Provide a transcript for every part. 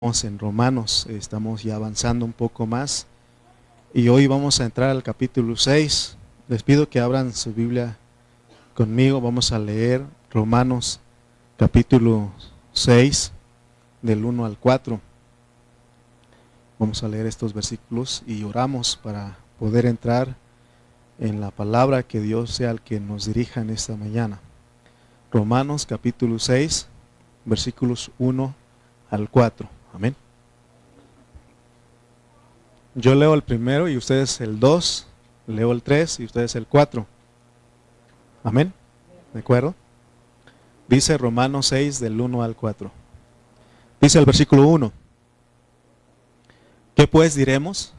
Estamos en Romanos, estamos ya avanzando un poco más y hoy vamos a entrar al capítulo 6. Les pido que abran su Biblia conmigo. Vamos a leer Romanos capítulo 6 del 1 al 4. Vamos a leer estos versículos y oramos para poder entrar en la palabra, que Dios sea el que nos dirija en esta mañana. Romanos capítulo 6, versículos 1 al 4. Amén. Yo leo el primero y ustedes el 2, leo el 3 y ustedes el 4. Amén. ¿De acuerdo? Dice Romanos 6 del 1 al 4. Dice el versículo 1. ¿Qué pues diremos?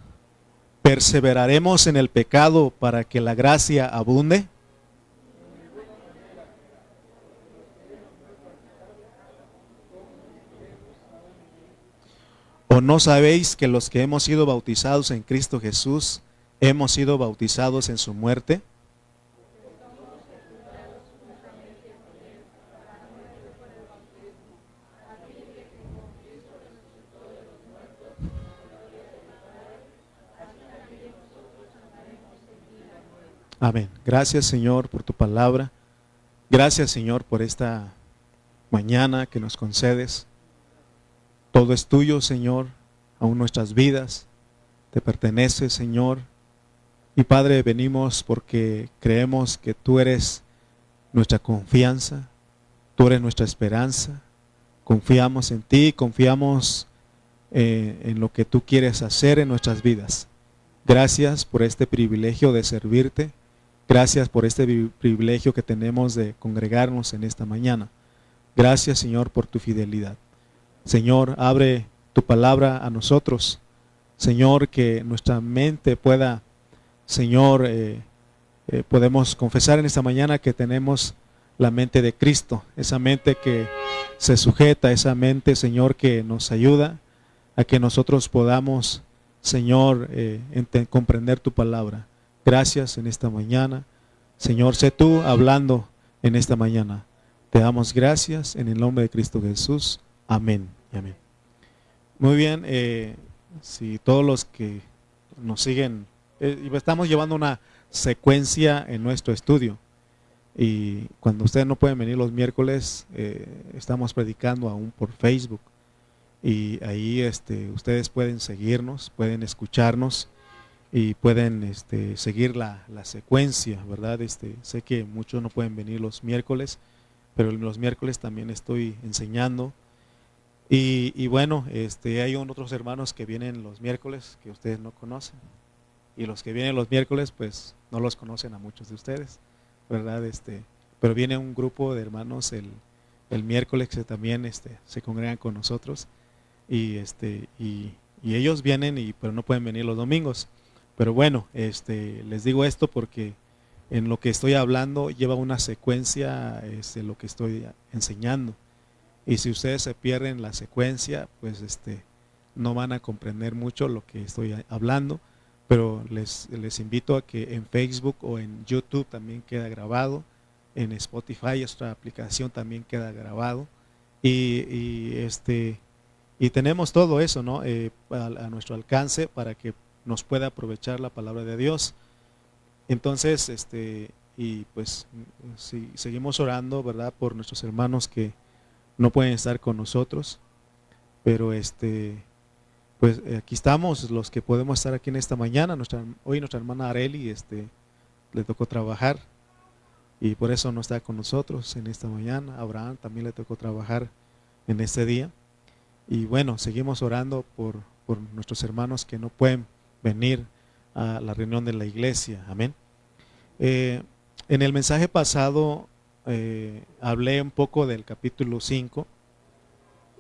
¿Perseveraremos en el pecado para que la gracia abunde? ¿O no sabéis que los que hemos sido bautizados en Cristo Jesús, hemos sido bautizados en su muerte? Amén. Gracias, Señor, por tu palabra. Gracias, Señor, por esta mañana que nos concedes. Todo es tuyo, Señor, aún nuestras vidas te pertenece, Señor. Y Padre, venimos porque creemos que tú eres nuestra confianza, tú eres nuestra esperanza. Confiamos en ti, confiamos en lo que tú quieres hacer en nuestras vidas. Gracias por este privilegio de servirte. Gracias por este privilegio que tenemos de congregarnos en esta mañana. Gracias, Señor, por tu fidelidad. Señor, abre tu palabra a nosotros. Señor, que nuestra mente pueda, Señor, podemos confesar en esta mañana que tenemos la mente de Cristo, esa mente que se sujeta, esa mente, Señor, que nos ayuda a que nosotros podamos, Señor, comprender tu palabra. Gracias en esta mañana. Señor, sé tú hablando en esta mañana. Te damos gracias en el nombre de Cristo Jesús. Amén y amén. Muy bien, si todos los que nos siguen, estamos llevando una secuencia en nuestro estudio. Y cuando ustedes no pueden venir los miércoles, estamos predicando aún por Facebook. Y ahí ustedes pueden seguirnos, pueden escucharnos y pueden seguir la secuencia, ¿verdad? Sé que muchos no pueden venir los miércoles, pero los miércoles también estoy enseñando. Y bueno, hay otros hermanos que vienen los miércoles que ustedes no conocen. Y los que vienen los miércoles, pues no los conocen a muchos de ustedes, ¿verdad? Pero viene un grupo de hermanos el miércoles que también se congregan con nosotros. Y ellos vienen, pero no pueden venir los domingos. Pero bueno, les digo esto porque en lo que estoy hablando lleva una secuencia, lo que estoy enseñando. Y si ustedes se pierden la secuencia, pues no van a comprender mucho lo que estoy hablando. Pero les invito a que en Facebook o en YouTube también queda grabado. En Spotify, esta aplicación, también queda grabado. Y tenemos todo eso, ¿no? A nuestro alcance para que nos pueda aprovechar la palabra de Dios. Entonces, y pues si seguimos orando, ¿verdad? Por nuestros hermanos que no pueden estar con nosotros, pero pues aquí estamos los que podemos estar aquí en esta mañana. Hoy nuestra hermana Areli le tocó trabajar y por eso no está con nosotros en esta mañana. A Abraham también le tocó trabajar en este día. Y bueno, seguimos orando por nuestros hermanos que no pueden venir a la reunión de la iglesia. Amén. En el mensaje pasado hablé un poco del capítulo 5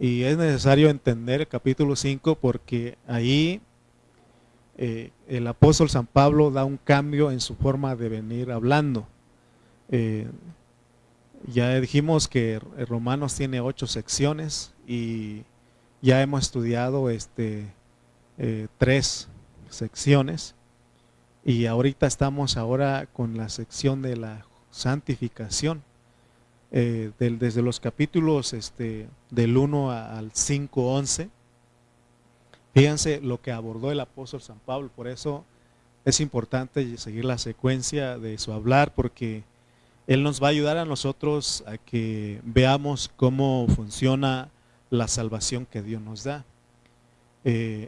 y es necesario entender el capítulo 5 porque ahí el apóstol San Pablo da un cambio en su forma de venir hablando. Ya dijimos que Romanos tiene 8 secciones y ya hemos estudiado 3 secciones y ahorita estamos con la sección de la santificación. Desde los capítulos del 1 al 5:11 Fíjense lo que abordó el apóstol San Pablo, por eso es importante seguir la secuencia de su hablar, porque él nos va a ayudar a nosotros a que veamos cómo funciona la salvación que Dios nos da.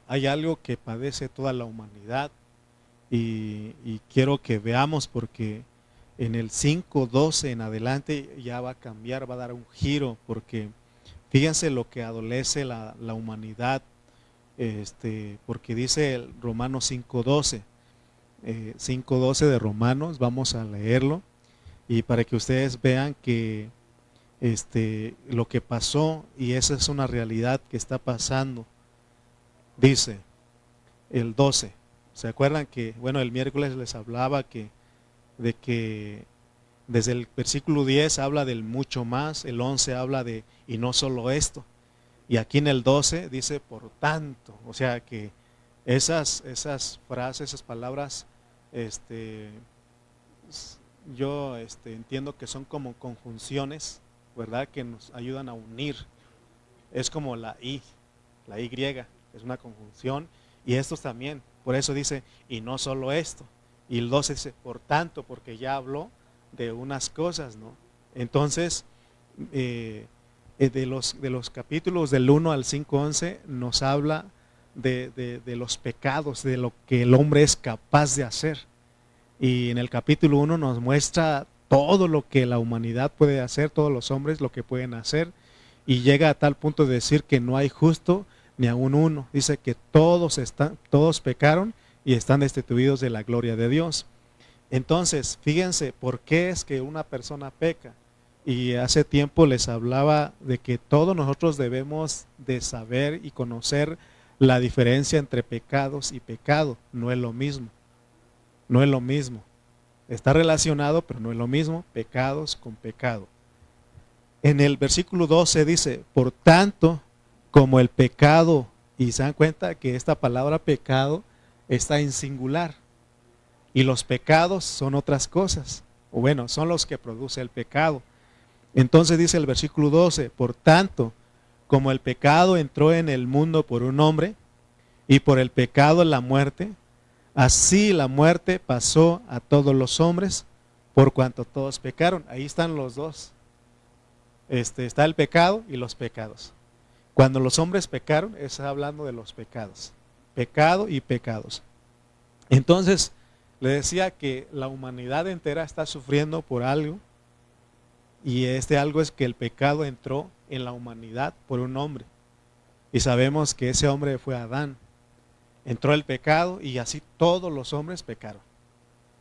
Hay algo que padece toda la humanidad y quiero que veamos, porque en el 5:12 en adelante ya va a cambiar, va a dar un giro, porque fíjense lo que adolece la humanidad, porque dice el Romanos 5:12, 5:12 de Romanos, vamos a leerlo, y para que ustedes vean que lo que pasó, y esa es una realidad que está pasando. Dice el 12, ¿se acuerdan que, bueno, el miércoles les hablaba de que desde el versículo 10 habla del mucho más, el 11 habla de, y no solo esto, y aquí en el 12 dice por tanto, o sea que esas frases, esas palabras, yo entiendo que son como conjunciones, ¿verdad? Que nos ayudan a unir. Es como la Y es una conjunción, y estos también, por eso dice, y no solo esto. Y el 12 dice, por tanto, porque ya habló de unas cosas, ¿no? Entonces, de los capítulos del 1 al 5:11 nos habla de los pecados, de lo que el hombre es capaz de hacer. Y en el capítulo 1 nos muestra todo lo que la humanidad puede hacer, todos los hombres lo que pueden hacer, y llega a tal punto de decir que no hay justo ni aún uno. Dice que todos pecaron y están destituidos de la gloria de Dios. Entonces, fíjense, ¿por qué es que una persona peca? Y hace tiempo les hablaba de que todos nosotros debemos de saber y conocer la diferencia entre pecados y pecado. No es lo mismo. No es lo mismo. Está relacionado, pero no es lo mismo, pecados con pecado. En el versículo 12 dice, por tanto, como el pecado, y se dan cuenta que esta palabra pecado está en singular, y los pecados son otras cosas, o bueno, son los que produce el pecado. Entonces dice el versículo 12, por tanto, como el pecado entró en el mundo por un hombre, y por el pecado la muerte, así la muerte pasó a todos los hombres, por cuanto todos pecaron. Ahí están los dos. Está el pecado y los pecados. Cuando los hombres pecaron, está hablando de los pecados. Pecado y pecados. Entonces, le decía que la humanidad entera está sufriendo por algo, y algo es que el pecado entró en la humanidad por un hombre. Y sabemos que ese hombre fue Adán. Entró el pecado y así todos los hombres pecaron.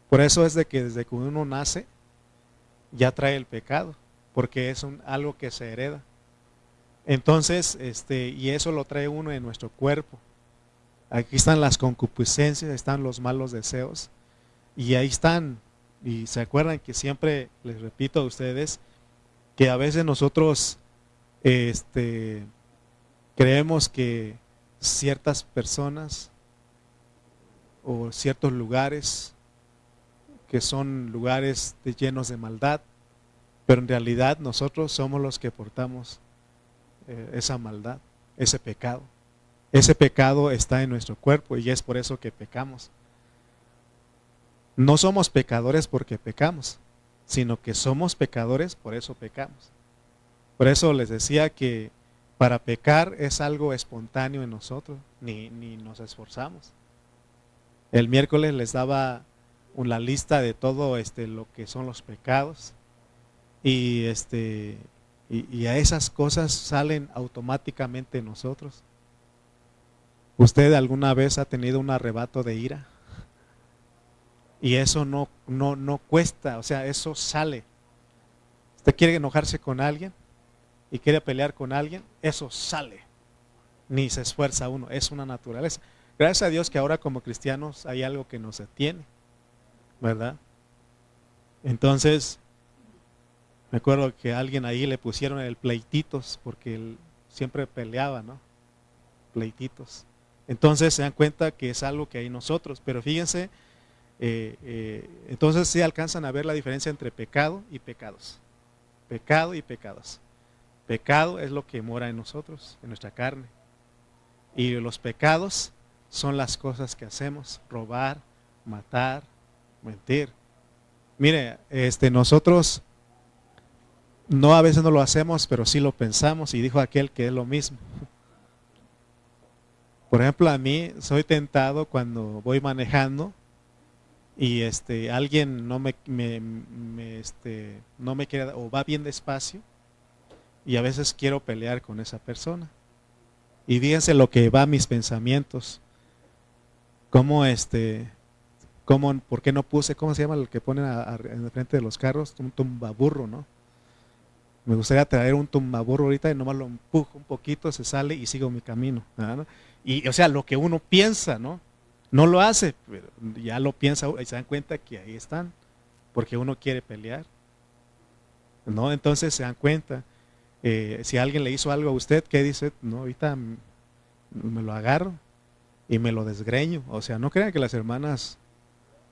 Por eso es de que desde que uno nace ya trae el pecado, porque es algo que se hereda. Entonces, y eso lo trae uno en nuestro cuerpo. Aquí están las concupiscencias, están los malos deseos, y ahí están. Y se acuerdan que siempre les repito a ustedes que a veces nosotros creemos que ciertas personas o ciertos lugares que son lugares llenos de maldad, pero en realidad nosotros somos los que portamos esa maldad, ese pecado. Ese pecado está en nuestro cuerpo y es por eso que pecamos. No somos pecadores porque pecamos, sino que somos pecadores, por eso pecamos. Por eso les decía que para pecar es algo espontáneo en nosotros, ni nos esforzamos. El miércoles les daba una lista de todo lo que son los pecados, y a esas cosas salen automáticamente en nosotros. ¿Usted alguna vez ha tenido un arrebato de ira? Y eso no cuesta, o sea, eso sale. ¿Usted quiere enojarse con alguien y quiere pelear con alguien? Eso sale. Ni se esfuerza uno, es una naturaleza. Gracias a Dios que ahora como cristianos hay algo que nos detiene, ¿verdad? Entonces, me acuerdo que a alguien ahí le pusieron el pleititos, porque él siempre peleaba, ¿no? Pleititos. Entonces se dan cuenta que es algo que hay en nosotros, pero fíjense, entonces sí alcanzan a ver la diferencia entre pecado y pecados. Pecado y pecados. Pecado es lo que mora en nosotros, en nuestra carne. Y los pecados son las cosas que hacemos: robar, matar, mentir. Mire, nosotros no, a veces no lo hacemos, pero sí lo pensamos, y dijo aquel que es lo mismo. Por ejemplo, a mí soy tentado cuando voy manejando y alguien no me quiere, o va bien despacio, y a veces quiero pelear con esa persona. Y fíjense lo que va a mis pensamientos. Cómo ¿por qué no puse, cómo se llama el que ponen en el frente de los carros? Un tumbaburro, ¿no? Me gustaría traer un tumbaburro ahorita y nomás lo empujo un poquito, se sale y sigo mi camino, ¿no? Y o sea, lo que uno piensa, ¿no? No lo hace, pero ya lo piensa y se dan cuenta que ahí están, porque uno quiere pelear, ¿no? Entonces se dan cuenta. Si alguien le hizo algo a usted, ¿qué dice? No, ahorita me lo agarro y me lo desgreño. O sea, no crean que las hermanas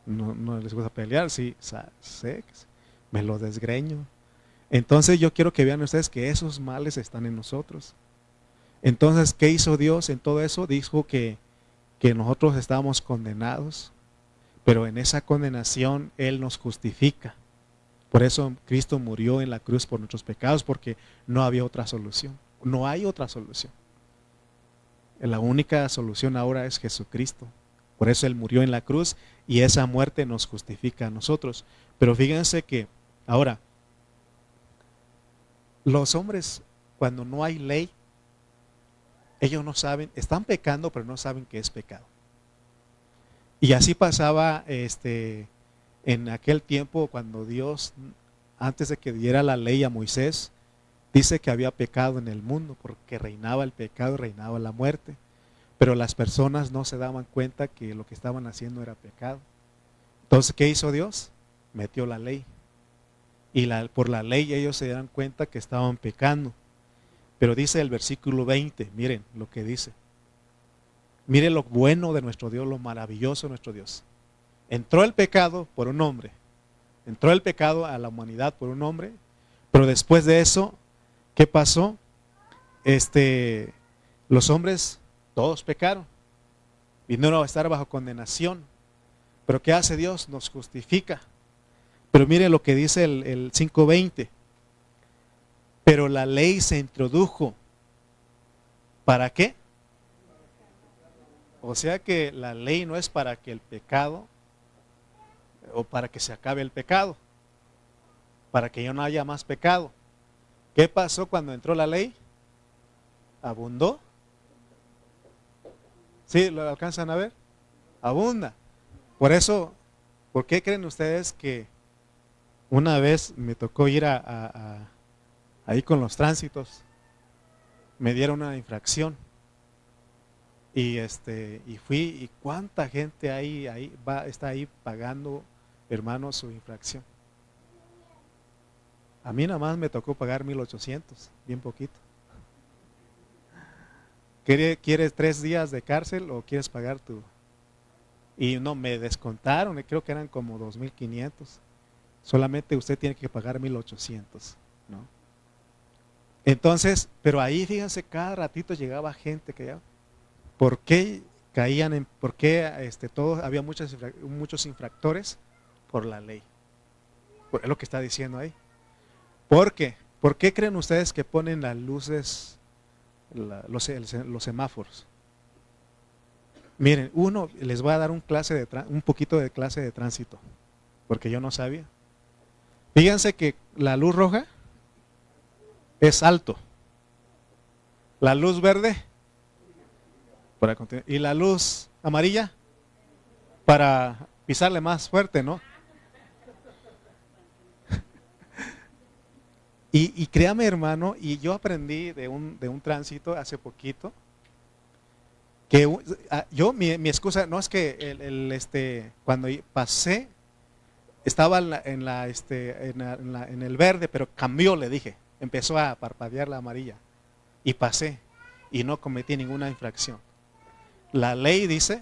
no les gusta pelear, sí, sé, me lo desgreño. Entonces yo quiero que vean ustedes que esos males están en nosotros. Entonces, ¿qué hizo Dios en todo eso? Dijo que nosotros estábamos condenados, pero en esa condenación Él nos justifica. Por eso Cristo murió en la cruz por nuestros pecados, porque no había otra solución. No hay otra solución. La única solución ahora es Jesucristo. Por eso Él murió en la cruz y esa muerte nos justifica a nosotros. Pero fíjense que ahora, los hombres, cuando no hay ley, ellos no saben, están pecando, pero no saben qué es pecado. Y así pasaba en aquel tiempo cuando Dios, antes de que diera la ley a Moisés, dice que había pecado en el mundo, porque reinaba el pecado, reinaba la muerte. Pero las personas no se daban cuenta que lo que estaban haciendo era pecado. Entonces, ¿qué hizo Dios? Metió la ley. Y por la ley ellos se dan cuenta que estaban pecando. Pero dice el versículo 20, miren lo que dice. Miren lo bueno de nuestro Dios, lo maravilloso de nuestro Dios. Entró el pecado por un hombre. Entró el pecado a la humanidad por un hombre. Pero después de eso, ¿qué pasó? Los hombres todos pecaron. Vinieron a estar bajo condenación. Pero ¿qué hace Dios? Nos justifica. Pero mire lo que dice el 5:20. Pero la ley se introdujo. ¿Para qué? O sea que la ley no es para que el pecado, o para que se acabe el pecado, para que ya no haya más pecado. ¿Qué pasó cuando entró la ley? ¿Abundó? ¿Sí? ¿Lo alcanzan a ver? Abunda. Por eso, ¿por qué creen ustedes que una vez me tocó ir ahí con los tránsitos? Me dieron una infracción. Y fui, y cuánta gente está ahí pagando, hermanos, su infracción. A mí nada más me tocó pagar 1,800, bien poquito. ¿Quieres 3 días de cárcel o quieres pagar tu? Y no, me descontaron, creo que eran como 2,500. Solamente usted tiene que pagar 1,800, ¿no? Entonces, pero ahí fíjense, cada ratito llegaba gente que ya, ¿por qué por qué todos, había muchos infractores? Por la ley. Es lo que está diciendo ahí. ¿Por qué? ¿Por qué creen ustedes que ponen las luces, los semáforos? Miren, les voy a dar un poquito de clase de tránsito, porque yo no sabía. Fíjense que la luz roja es alto. La luz verde para continuar, y la luz amarilla para pisarle más fuerte, ¿no? Y créame, hermano, y yo aprendí de un tránsito hace poquito, que mi excusa no es que cuando pasé estaba en el verde, pero cambió, le dije, empezó a parpadear la amarilla y pasé y no cometí ninguna infracción. La ley dice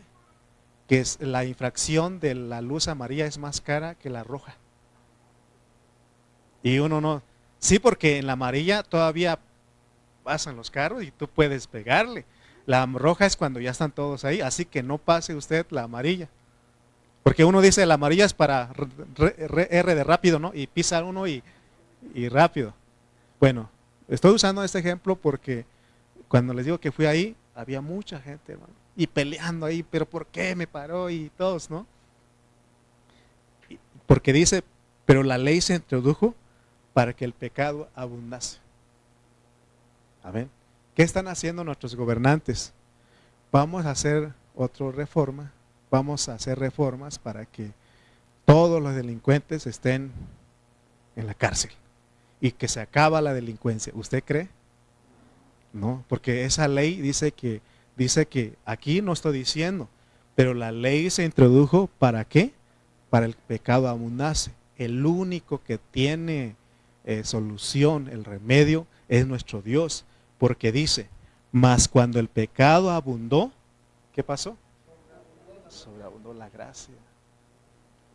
que la infracción de la luz amarilla es más cara que la roja. Y uno no, sí, porque en la amarilla todavía pasan los carros y tú puedes pegarle. La roja es cuando ya están todos ahí, así que no pase usted la amarilla. Porque uno dice la amarilla es para R de rápido, ¿no? Y pisa uno y rápido. Bueno, estoy usando este ejemplo porque cuando les digo que fui ahí, había mucha gente, hermano, y peleando ahí, pero ¿por qué me paró? Y todos, ¿no? Porque dice, pero la ley se introdujo para que el pecado abundase. Amén. ¿Qué están haciendo nuestros gobernantes? Vamos a hacer otra reforma, vamos a hacer reformas para que todos los delincuentes estén en la cárcel y que se acaba la delincuencia. ¿Usted cree? No, porque esa ley dice que aquí no estoy diciendo, pero la ley se introdujo ¿para qué? Para el pecado abundase. El único que tiene solución, el remedio, es nuestro Dios, porque dice, mas cuando el pecado abundó, ¿qué pasó? Sobreabundó la gracia.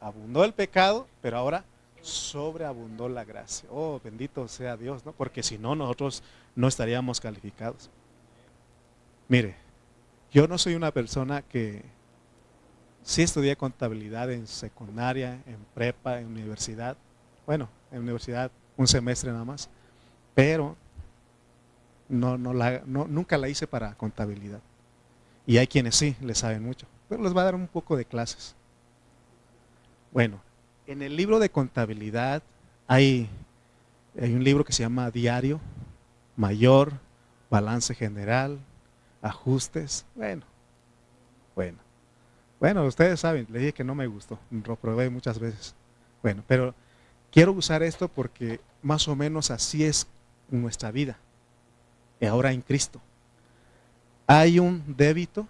Abundó el pecado, pero ahora sobreabundó la gracia. Oh, bendito sea Dios, ¿no? Porque si no, nosotros no estaríamos calificados. Mire, yo no soy una persona que sí estudié contabilidad en secundaria, en prepa, en universidad. Bueno, en universidad un semestre nada más, pero nunca la hice para contabilidad. Y hay quienes sí le saben mucho, pero les va a dar un poco de clases. Bueno, en el libro de contabilidad hay un libro que se llama Diario, Mayor, Balance General, Ajustes. Bueno, ustedes saben, les dije que no me gustó, lo probé muchas veces. Bueno, pero quiero usar esto porque más o menos así es nuestra vida. Y ahora en Cristo. Hay un débito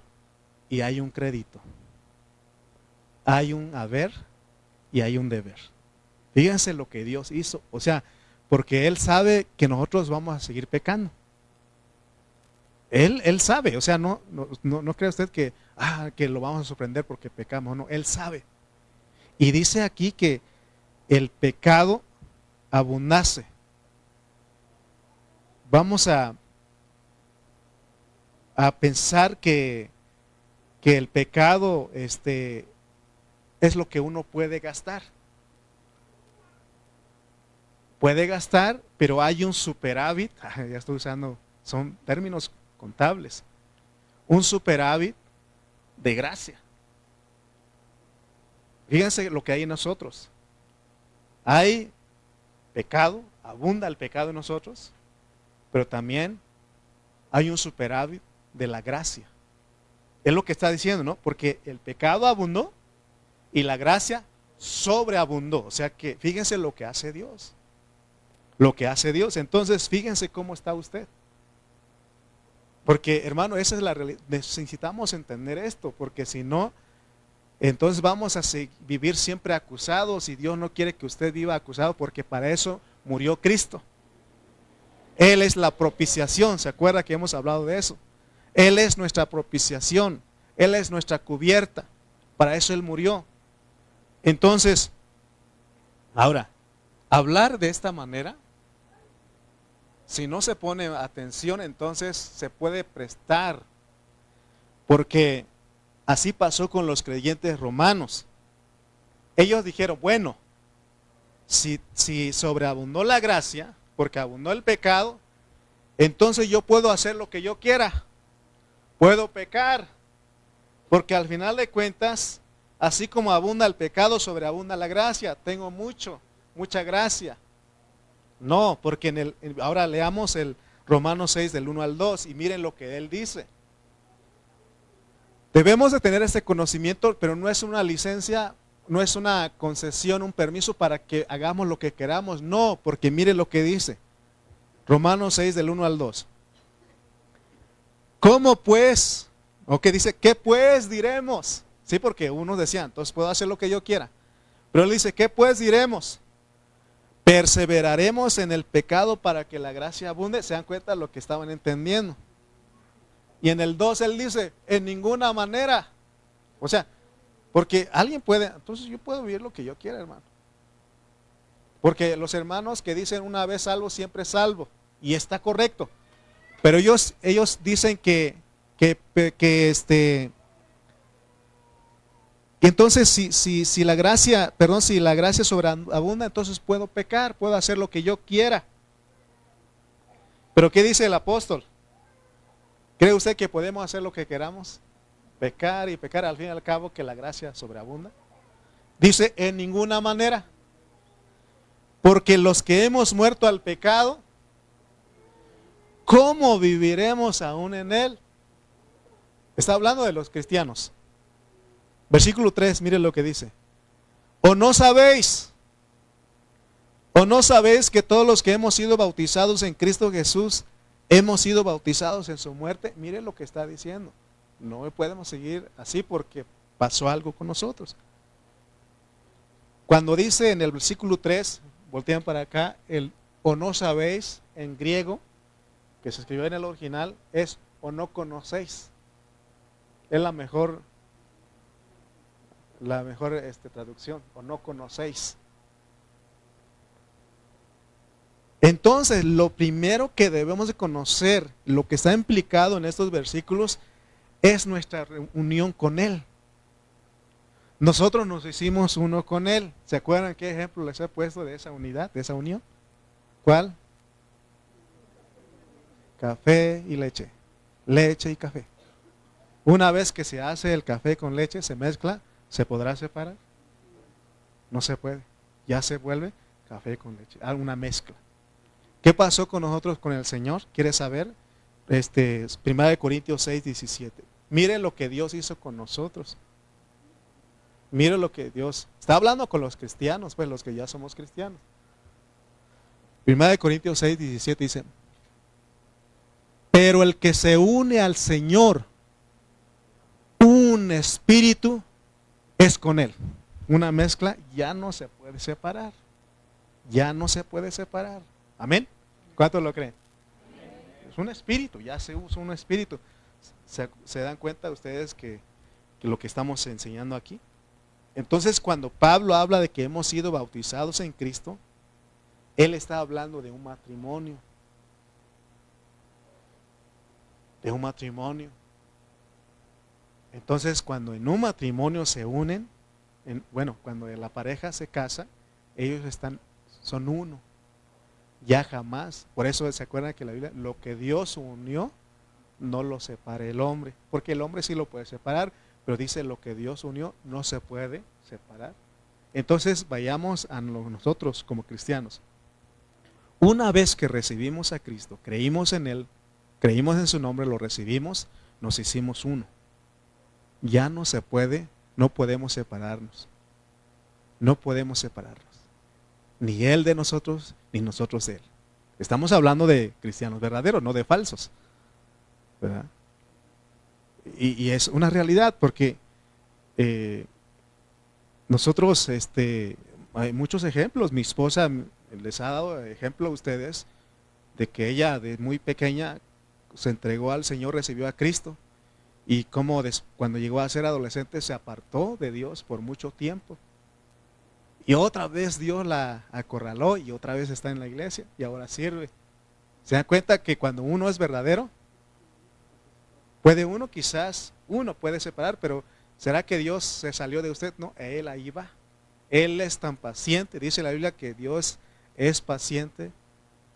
y hay un crédito. Hay un haber y hay un deber. Fíjense lo que Dios hizo. O sea, porque Él sabe que nosotros vamos a seguir pecando. Él sabe, o sea, no cree usted que lo vamos a sorprender porque pecamos. No, Él sabe. Y dice aquí que el pecado abundase. Vamos a pensar que el pecado es lo que uno puede gastar. Puede gastar, pero hay un superávit, ya estoy usando, son términos contables, un superávit de gracia. Fíjense lo que hay en nosotros. Hay pecado, abunda el pecado en nosotros, pero también hay un superávit de la gracia. Es lo que está diciendo, ¿no? Porque el pecado abundó y la gracia sobreabundó. O sea que fíjense lo que hace Dios. Lo que hace Dios. Entonces fíjense cómo está usted. Porque hermano, esa es la realidad. Necesitamos entender esto, porque si no, entonces vamos a vivir siempre acusados y Dios no quiere que usted viva acusado porque para eso murió Cristo. Él es la propiciación, ¿se acuerda que hemos hablado de eso? Él es nuestra propiciación, Él es nuestra cubierta, para eso Él murió. Entonces, ahora, hablar de esta manera, si no se pone atención, entonces se puede prestar, porque así pasó con los creyentes romanos. Ellos dijeron, bueno, si sobreabundó la gracia, porque abundó el pecado, entonces yo puedo hacer lo que yo quiera, puedo pecar, porque al final de cuentas, así como abunda el pecado, sobreabunda la gracia, tengo mucha gracia. No, porque ahora leamos el Romanos 6 del 1 al 2 y miren lo que él dice. Debemos de tener este conocimiento, pero no es una licencia, no es una concesión, un permiso para que hagamos lo que queramos. No, porque mire lo que dice. Romanos 6 del 1 al 2. ¿Cómo pues? ¿O qué dice? ¿Qué pues diremos? Sí, porque uno decía, entonces puedo hacer lo que yo quiera. Pero él dice, ¿qué pues diremos? ¿Perseveraremos en el pecado para que la gracia abunde? ¿Se dan cuenta de lo que estaban entendiendo? Y en el 2 él dice, en ninguna manera. O sea, porque alguien puede, entonces yo puedo vivir lo que yo quiera, hermano. Porque los hermanos que dicen una vez salvo, siempre salvo. Y está correcto. Pero ellos dicen que que entonces si la gracia, perdón, si la gracia sobreabunda, entonces puedo pecar, puedo hacer lo que yo quiera. Pero ¿qué dice el apóstol? ¿Cree usted que podemos hacer lo que queramos? Pecar y pecar, al fin y al cabo que la gracia sobreabunda. Dice, en ninguna manera. Porque los que hemos muerto al pecado, ¿cómo viviremos aún en él? Está hablando de los cristianos. Versículo 3, mire lo que dice. ¿O no sabéis que todos los que hemos sido bautizados en Cristo Jesús, hemos sido bautizados en su muerte? Mire lo que está diciendo. No podemos seguir así porque pasó algo con nosotros. Cuando dice en el versículo 3, voltean para acá, el o no sabéis en griego, que se escribió en el original, es o no conocéis. Es la mejor traducción, o no conocéis. Entonces, lo primero que debemos de conocer, lo que está implicado en estos versículos, es nuestra unión con Él. Nosotros nos hicimos uno con Él. ¿Se acuerdan qué ejemplo les he puesto de esa unidad, de esa unión? ¿Cuál? Café y leche. Leche y café. Una vez que se hace el café con leche, se mezcla, ¿se podrá separar? No se puede. Ya se vuelve café con leche. Una mezcla. ¿Qué pasó con nosotros, con el Señor? ¿Quieres saber? 1 Corintios 6, 17. Mire lo que Dios hizo con nosotros. Mire lo que Dios... Está hablando con los cristianos, pues los que ya somos cristianos. 1 Corintios 6, 17 dice, pero el que se une al Señor, un espíritu, es con Él. Una mezcla ya no se puede separar. Ya no se puede separar. Amén. ¿Cuántos lo creen? Es un espíritu, ya se usa un espíritu. ¿Se dan cuenta ustedes que lo que estamos enseñando aquí? Entonces, cuando Pablo habla de que hemos sido bautizados en Cristo, él está hablando de un matrimonio. De un matrimonio. Entonces, cuando en un matrimonio se unen, cuando la pareja se casa, ellos son uno. Ya jamás. Por eso se acuerdan que la Biblia, lo que Dios unió, no lo separe el hombre. Porque el hombre sí lo puede separar, pero dice lo que Dios unió, no se puede separar. Entonces vayamos a nosotros como cristianos. Una vez que recibimos a Cristo, creímos en Él, creímos en su nombre, lo recibimos, nos hicimos uno. Ya no se puede, no podemos separarnos. No podemos separarnos. Ni Él de nosotros, ni nosotros de Él. Estamos hablando de cristianos verdaderos, no de falsos, ¿verdad? Y es una realidad porque nosotros, hay muchos ejemplos. Mi esposa les ha dado ejemplo a ustedes de que ella de muy pequeña se entregó al Señor, recibió a Cristo, y como cuando llegó a ser adolescente se apartó de Dios por mucho tiempo. Y otra vez Dios la acorraló y otra vez está en la iglesia y ahora sirve. ¿Se dan cuenta que cuando uno es verdadero, quizás uno puede separar, pero ¿será que Dios se salió de usted? No, Él ahí va. Él es tan paciente. Dice la Biblia que Dios es paciente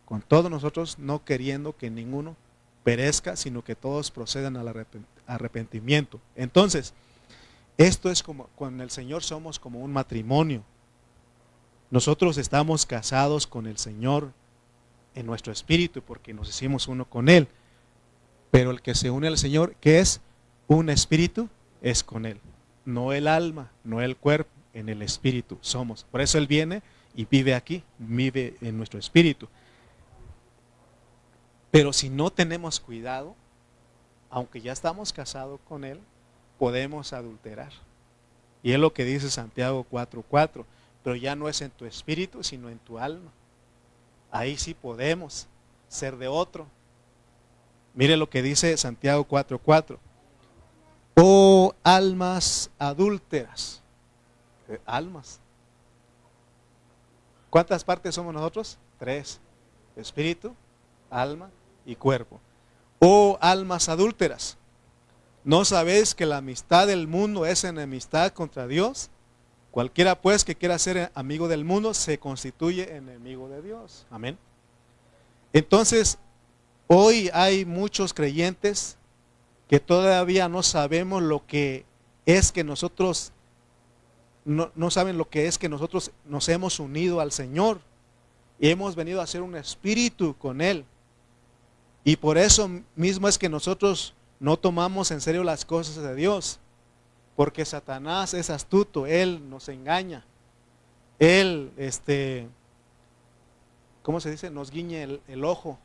con todos nosotros, no queriendo que ninguno perezca, sino que todos procedan al arrepentimiento. Entonces, esto es como, con el Señor somos como un matrimonio. Nosotros estamos casados con el Señor en nuestro espíritu porque nos hicimos uno con Él. Pero el que se une al Señor, que es un espíritu, es con Él. No el alma, no el cuerpo, en el espíritu somos. Por eso Él viene y vive aquí, vive en nuestro espíritu. Pero si no tenemos cuidado, aunque ya estamos casados con Él, podemos adulterar. Y es lo que dice Santiago 4:4. Pero ya no es en tu espíritu, sino en tu alma. Ahí sí podemos ser de otro. Mire lo que dice Santiago 4:4. Oh almas adúlteras. Almas. ¿Cuántas partes somos nosotros? 3. Espíritu, alma y cuerpo. Oh almas adúlteras. ¿No sabéis que la amistad del mundo es enemistad contra Dios? Cualquiera pues que quiera ser amigo del mundo se constituye enemigo de Dios. Amén. Entonces, hoy hay muchos creyentes que todavía no sabemos lo que es que nosotros, no saben lo que es que nosotros nos hemos unido al Señor y hemos venido a ser un espíritu con Él. Y por eso mismo es que nosotros no tomamos en serio las cosas de Dios, porque Satanás es astuto, él nos engaña, él, ¿cómo se dice? Nos guiñe el ojo,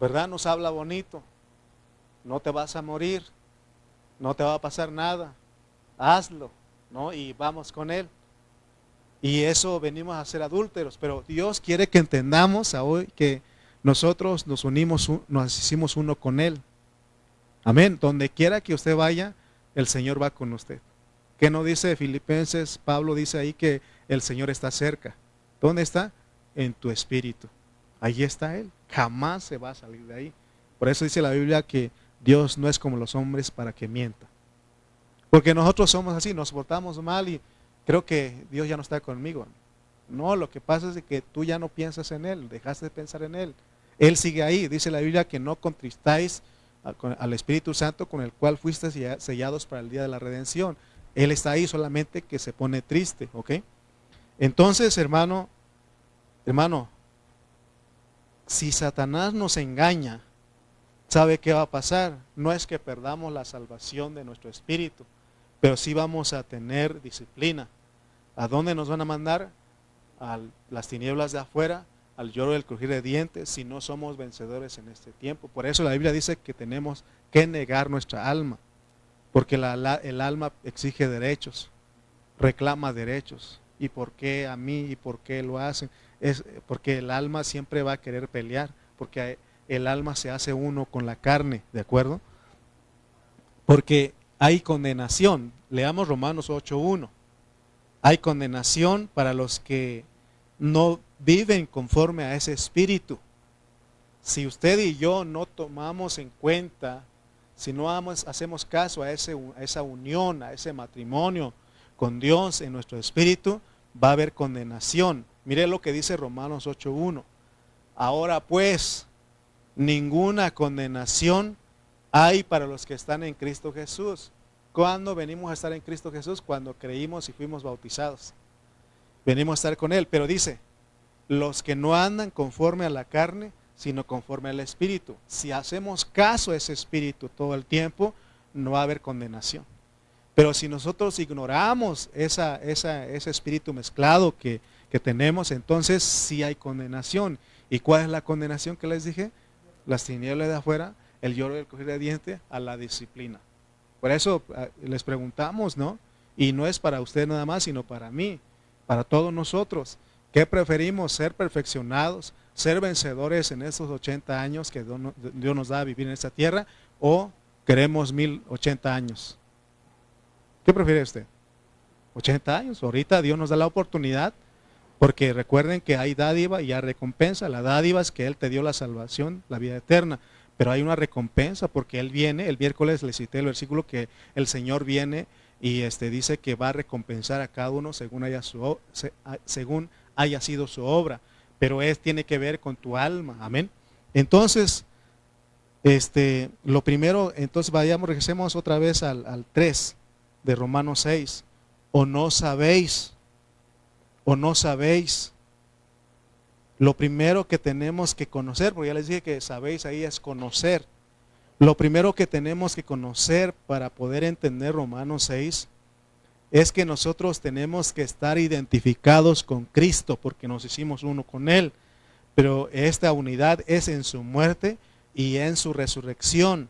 ¿verdad? Nos habla bonito, no te vas a morir, no te va a pasar nada, hazlo, ¿no? Y vamos con él. Y eso venimos a ser adúlteros, pero Dios quiere que entendamos hoy que nosotros nos unimos, nos hicimos uno con Él. Amén. Donde quiera que usted vaya, el Señor va con usted. ¿Qué no dice Filipenses? Pablo dice ahí que el Señor está cerca. ¿Dónde está? En tu espíritu. Ahí está Él. Jamás se va a salir de ahí. Por eso dice la Biblia que Dios no es como los hombres para que mienta. Porque nosotros somos así, nos portamos mal y creo que Dios ya no está conmigo. No, lo que pasa es que tú ya no piensas en Él, dejaste de pensar en Él. Él sigue ahí. Dice la Biblia que no contristáis al Espíritu Santo con el cual fuiste sellados para el día de la redención. Él está ahí, solamente que se pone triste, ¿ok? Entonces, hermano, si Satanás nos engaña, ¿sabe qué va a pasar? No es que perdamos la salvación de nuestro espíritu, pero sí vamos a tener disciplina. ¿A dónde nos van a mandar? A las tinieblas de afuera, al lloro del crujir de dientes, si no somos vencedores en este tiempo. Por eso la Biblia dice que tenemos que negar nuestra alma, porque el alma exige derechos, reclama derechos. ¿Y por qué a mí? ¿Y por qué lo hacen? Es porque el alma siempre va a querer pelear, porque el alma se hace uno con la carne, ¿de acuerdo? Porque hay condenación. Leamos Romanos 8:1. Hay condenación para los que no viven conforme a ese espíritu. Si usted y yo no tomamos en cuenta, si no hacemos caso a esa unión, a ese matrimonio con Dios en nuestro espíritu, va a haber condenación. Mire lo que dice Romanos 8:1. Ahora pues, ninguna condenación hay para los que están en Cristo Jesús. ¿Cuándo venimos a estar en Cristo Jesús? Cuando creímos y fuimos bautizados. Venimos a estar con Él, pero dice, los que no andan conforme a la carne, sino conforme al Espíritu. Si hacemos caso a ese Espíritu todo el tiempo, no va a haber condenación. Pero si nosotros ignoramos ese Espíritu mezclado que tenemos, entonces sí hay condenación. ¿Y cuál es la condenación que les dije? Las tinieblas de afuera, el lloro del crujir de dientes, a la disciplina. Por eso les preguntamos, ¿no? Y no es para usted nada más, sino para mí, para todos nosotros. ¿Qué preferimos? ¿Ser perfeccionados, ser vencedores en estos 80 años que Dios nos da a vivir en esta tierra? ¿O queremos 1080 años? ¿Qué prefiere usted? 80 años. Ahorita Dios nos da la oportunidad, porque recuerden que hay dádiva y hay recompensa. La dádiva es que Él te dio la salvación, la vida eterna. Pero hay una recompensa porque Él viene. El miércoles le cité el versículo que el Señor viene y dice que va a recompensar a cada uno según haya sido su obra. Pero tiene que ver con tu alma. Amén. Entonces, lo primero, entonces regresemos otra vez al 3 de Romanos 6. ¿O no sabéis? ¿O no sabéis? Lo primero que tenemos que conocer, porque ya les dije que sabéis ahí es conocer. Lo primero que tenemos que conocer para poder entender Romanos 6 es que nosotros tenemos que estar identificados con Cristo porque nos hicimos uno con Él. Pero esta unidad es en su muerte y en su resurrección.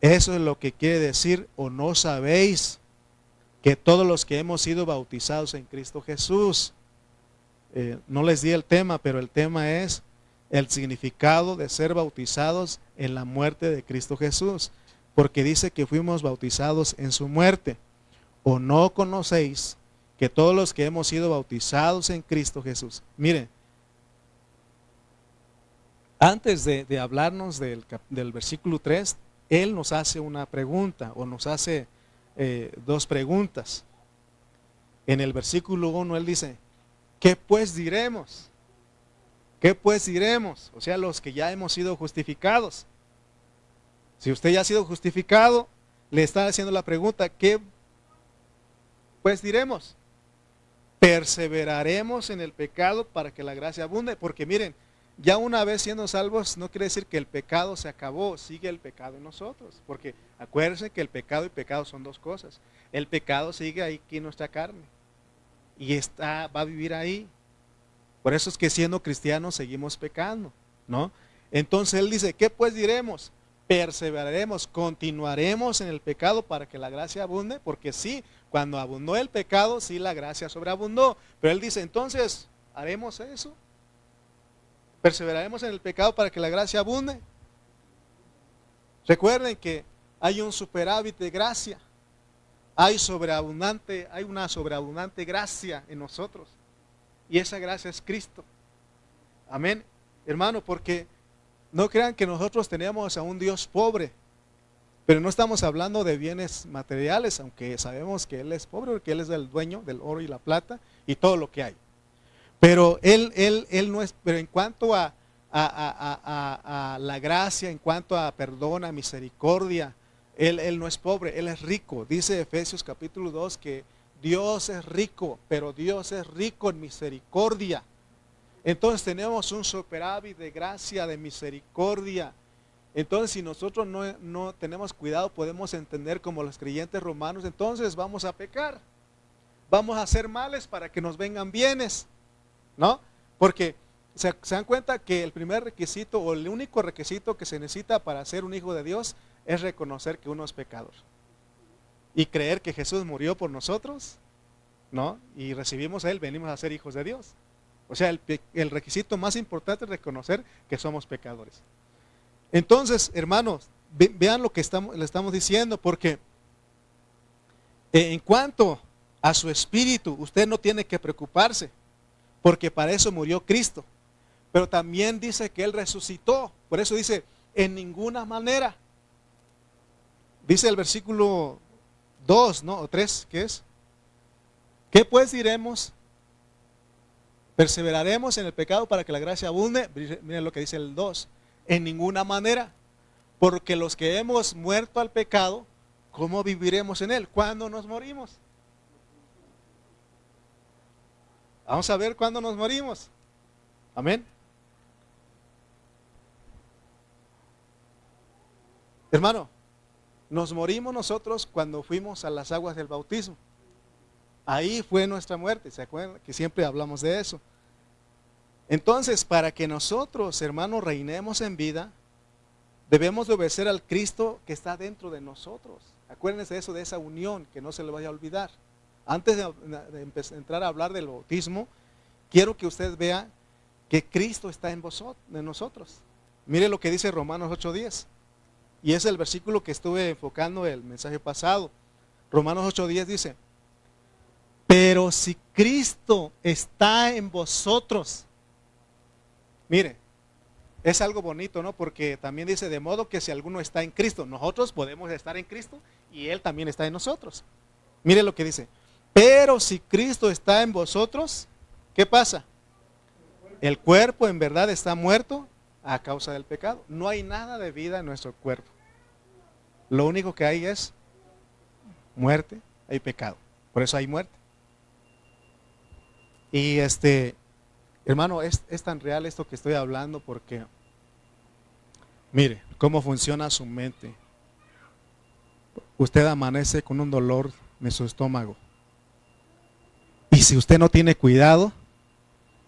Eso es lo que quiere decir, o no sabéis que todos los que hemos sido bautizados en Cristo Jesús, no les di el tema, pero el tema es el significado de ser bautizados en la muerte de Cristo Jesús, porque dice que fuimos bautizados en su muerte. ¿O no conocéis que todos los que hemos sido bautizados en Cristo Jesús? Mire, antes de hablarnos del versículo 3, Él nos hace una pregunta o nos hace dos preguntas. En el versículo 1 Él dice, ¿qué pues diremos? ¿Qué pues diremos? O sea, los que ya hemos sido justificados. Si usted ya ha sido justificado, le está haciendo la pregunta, ¿qué pues diremos? Perseveraremos en el pecado para que la gracia abunde, porque miren, ya una vez siendo salvos no quiere decir que el pecado se acabó, sigue el pecado en nosotros, porque acuérdense que el pecado y pecado son dos cosas. El pecado sigue ahí aquí en nuestra carne y va a vivir ahí. Por eso es que siendo cristianos seguimos pecando, ¿no? Entonces Él dice, ¿qué pues diremos? Perseveraremos, continuaremos en el pecado para que la gracia abunde, porque sí, cuando abundó el pecado, sí la gracia sobreabundó. Pero Él dice, entonces, ¿haremos eso? ¿Perseveraremos en el pecado para que la gracia abunde? Recuerden que hay un superávit de gracia. Hay una sobreabundante gracia en nosotros. Y esa gracia es Cristo. Amén. Hermano, porque no crean que nosotros tenemos a un Dios pobre. Pero no estamos hablando de bienes materiales, aunque sabemos que Él es pobre, porque Él es el dueño del oro y la plata y todo lo que hay. Pero Él no es, pero en cuanto a la gracia, en cuanto a perdón, a misericordia, Él no es pobre, Él es rico. Dice Efesios capítulo 2 que Dios es rico, pero Dios es rico en misericordia. Entonces tenemos un superávit de gracia, de misericordia. Entonces si nosotros no tenemos cuidado, podemos entender como los creyentes romanos, entonces vamos a pecar. Vamos a hacer males para que nos vengan bienes, ¿no? Porque se dan cuenta que el primer requisito o el único requisito que se necesita para ser un hijo de Dios es reconocer que uno es pecador. Y creer que Jesús murió por nosotros, ¿no? Y recibimos a Él, venimos a ser hijos de Dios. O sea, el requisito más importante es reconocer que somos pecadores. Entonces, hermanos, vean lo que le estamos diciendo, porque en cuanto a su espíritu, usted no tiene que preocuparse, porque para eso murió Cristo. Pero también dice que Él resucitó, por eso dice, en ninguna manera. Dice el versículo 2, ¿no? O 3, ¿qué es? ¿Qué pues diremos? ¿Perseveraremos en el pecado para que la gracia abunde? Miren lo que dice el 2. En ninguna manera, porque los que hemos muerto al pecado, ¿cómo viviremos en él? ¿Cuándo nos morimos? Vamos a ver cuándo nos morimos. Amén. Hermano, nos morimos nosotros cuando fuimos a las aguas del bautismo. Ahí fue nuestra muerte, ¿se acuerdan? Que siempre hablamos de eso. Entonces, para que nosotros, hermanos, reinemos en vida, debemos de obedecer al Cristo que está dentro de nosotros. Acuérdense de eso, de esa unión, que no se le vaya a olvidar. Antes de entrar a hablar del bautismo, quiero que usted vea que Cristo está en nosotros. Mire lo que dice Romanos 8:10. Y es el versículo que estuve enfocando el mensaje pasado. Romanos 8:10 dice, pero si Cristo está en vosotros, mire, es algo bonito, ¿no? Porque también dice, de modo que si alguno está en Cristo, nosotros podemos estar en Cristo y Él también está en nosotros. Mire lo que dice, pero si Cristo está en vosotros, ¿qué pasa? El cuerpo en verdad está muerto a causa del pecado. No hay nada de vida en nuestro cuerpo. Lo único que hay es muerte, hay pecado. Por eso hay muerte. Y hermano, es tan real esto que estoy hablando porque mire cómo funciona su mente. Usted amanece con un dolor en su estómago. Y si usted no tiene cuidado,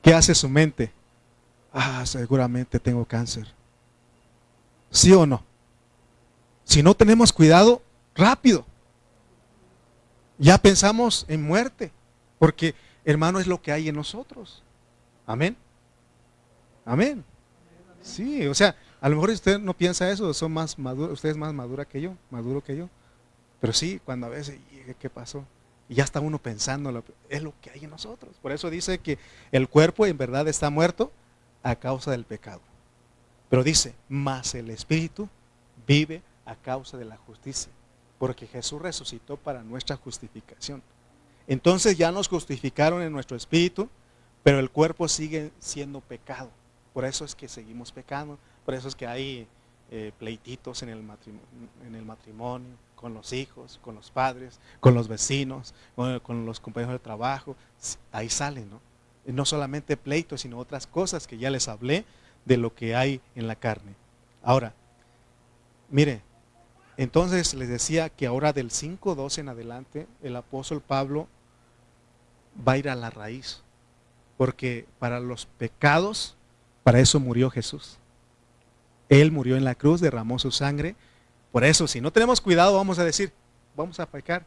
¿qué hace su mente? Seguramente tengo cáncer. ¿Sí o no? Si no tenemos cuidado, rápido. Ya pensamos en muerte. Porque, hermano, es lo que hay en nosotros. Amén. Amén. Sí, o sea, a lo mejor usted no piensa eso, son más maduros, usted es más maduro que yo. Pero sí, cuando a veces, ¿qué pasó? Y ya está uno pensando, es lo que hay en nosotros. Por eso dice que el cuerpo en verdad está muerto a causa del pecado. Pero dice, mas el espíritu vive a causa de la justicia, porque Jesús resucitó para nuestra justificación. Entonces ya nos justificaron en nuestro espíritu, pero el cuerpo sigue siendo pecado. Por eso es que seguimos pecando, por eso es que hay pleititos en el matrimonio, con los hijos, con los padres, con los vecinos, con los compañeros de trabajo. Ahí salen, ¿no? No solamente pleitos, sino otras cosas que ya les hablé de lo que hay en la carne. Ahora, mire, entonces les decía que ahora del 5:12 en adelante, el apóstol Pablo va a ir a la raíz, porque para los pecados, para eso murió Jesús. Él murió en la cruz, derramó su sangre. Por eso, si no tenemos cuidado, vamos a decir, vamos a pecar.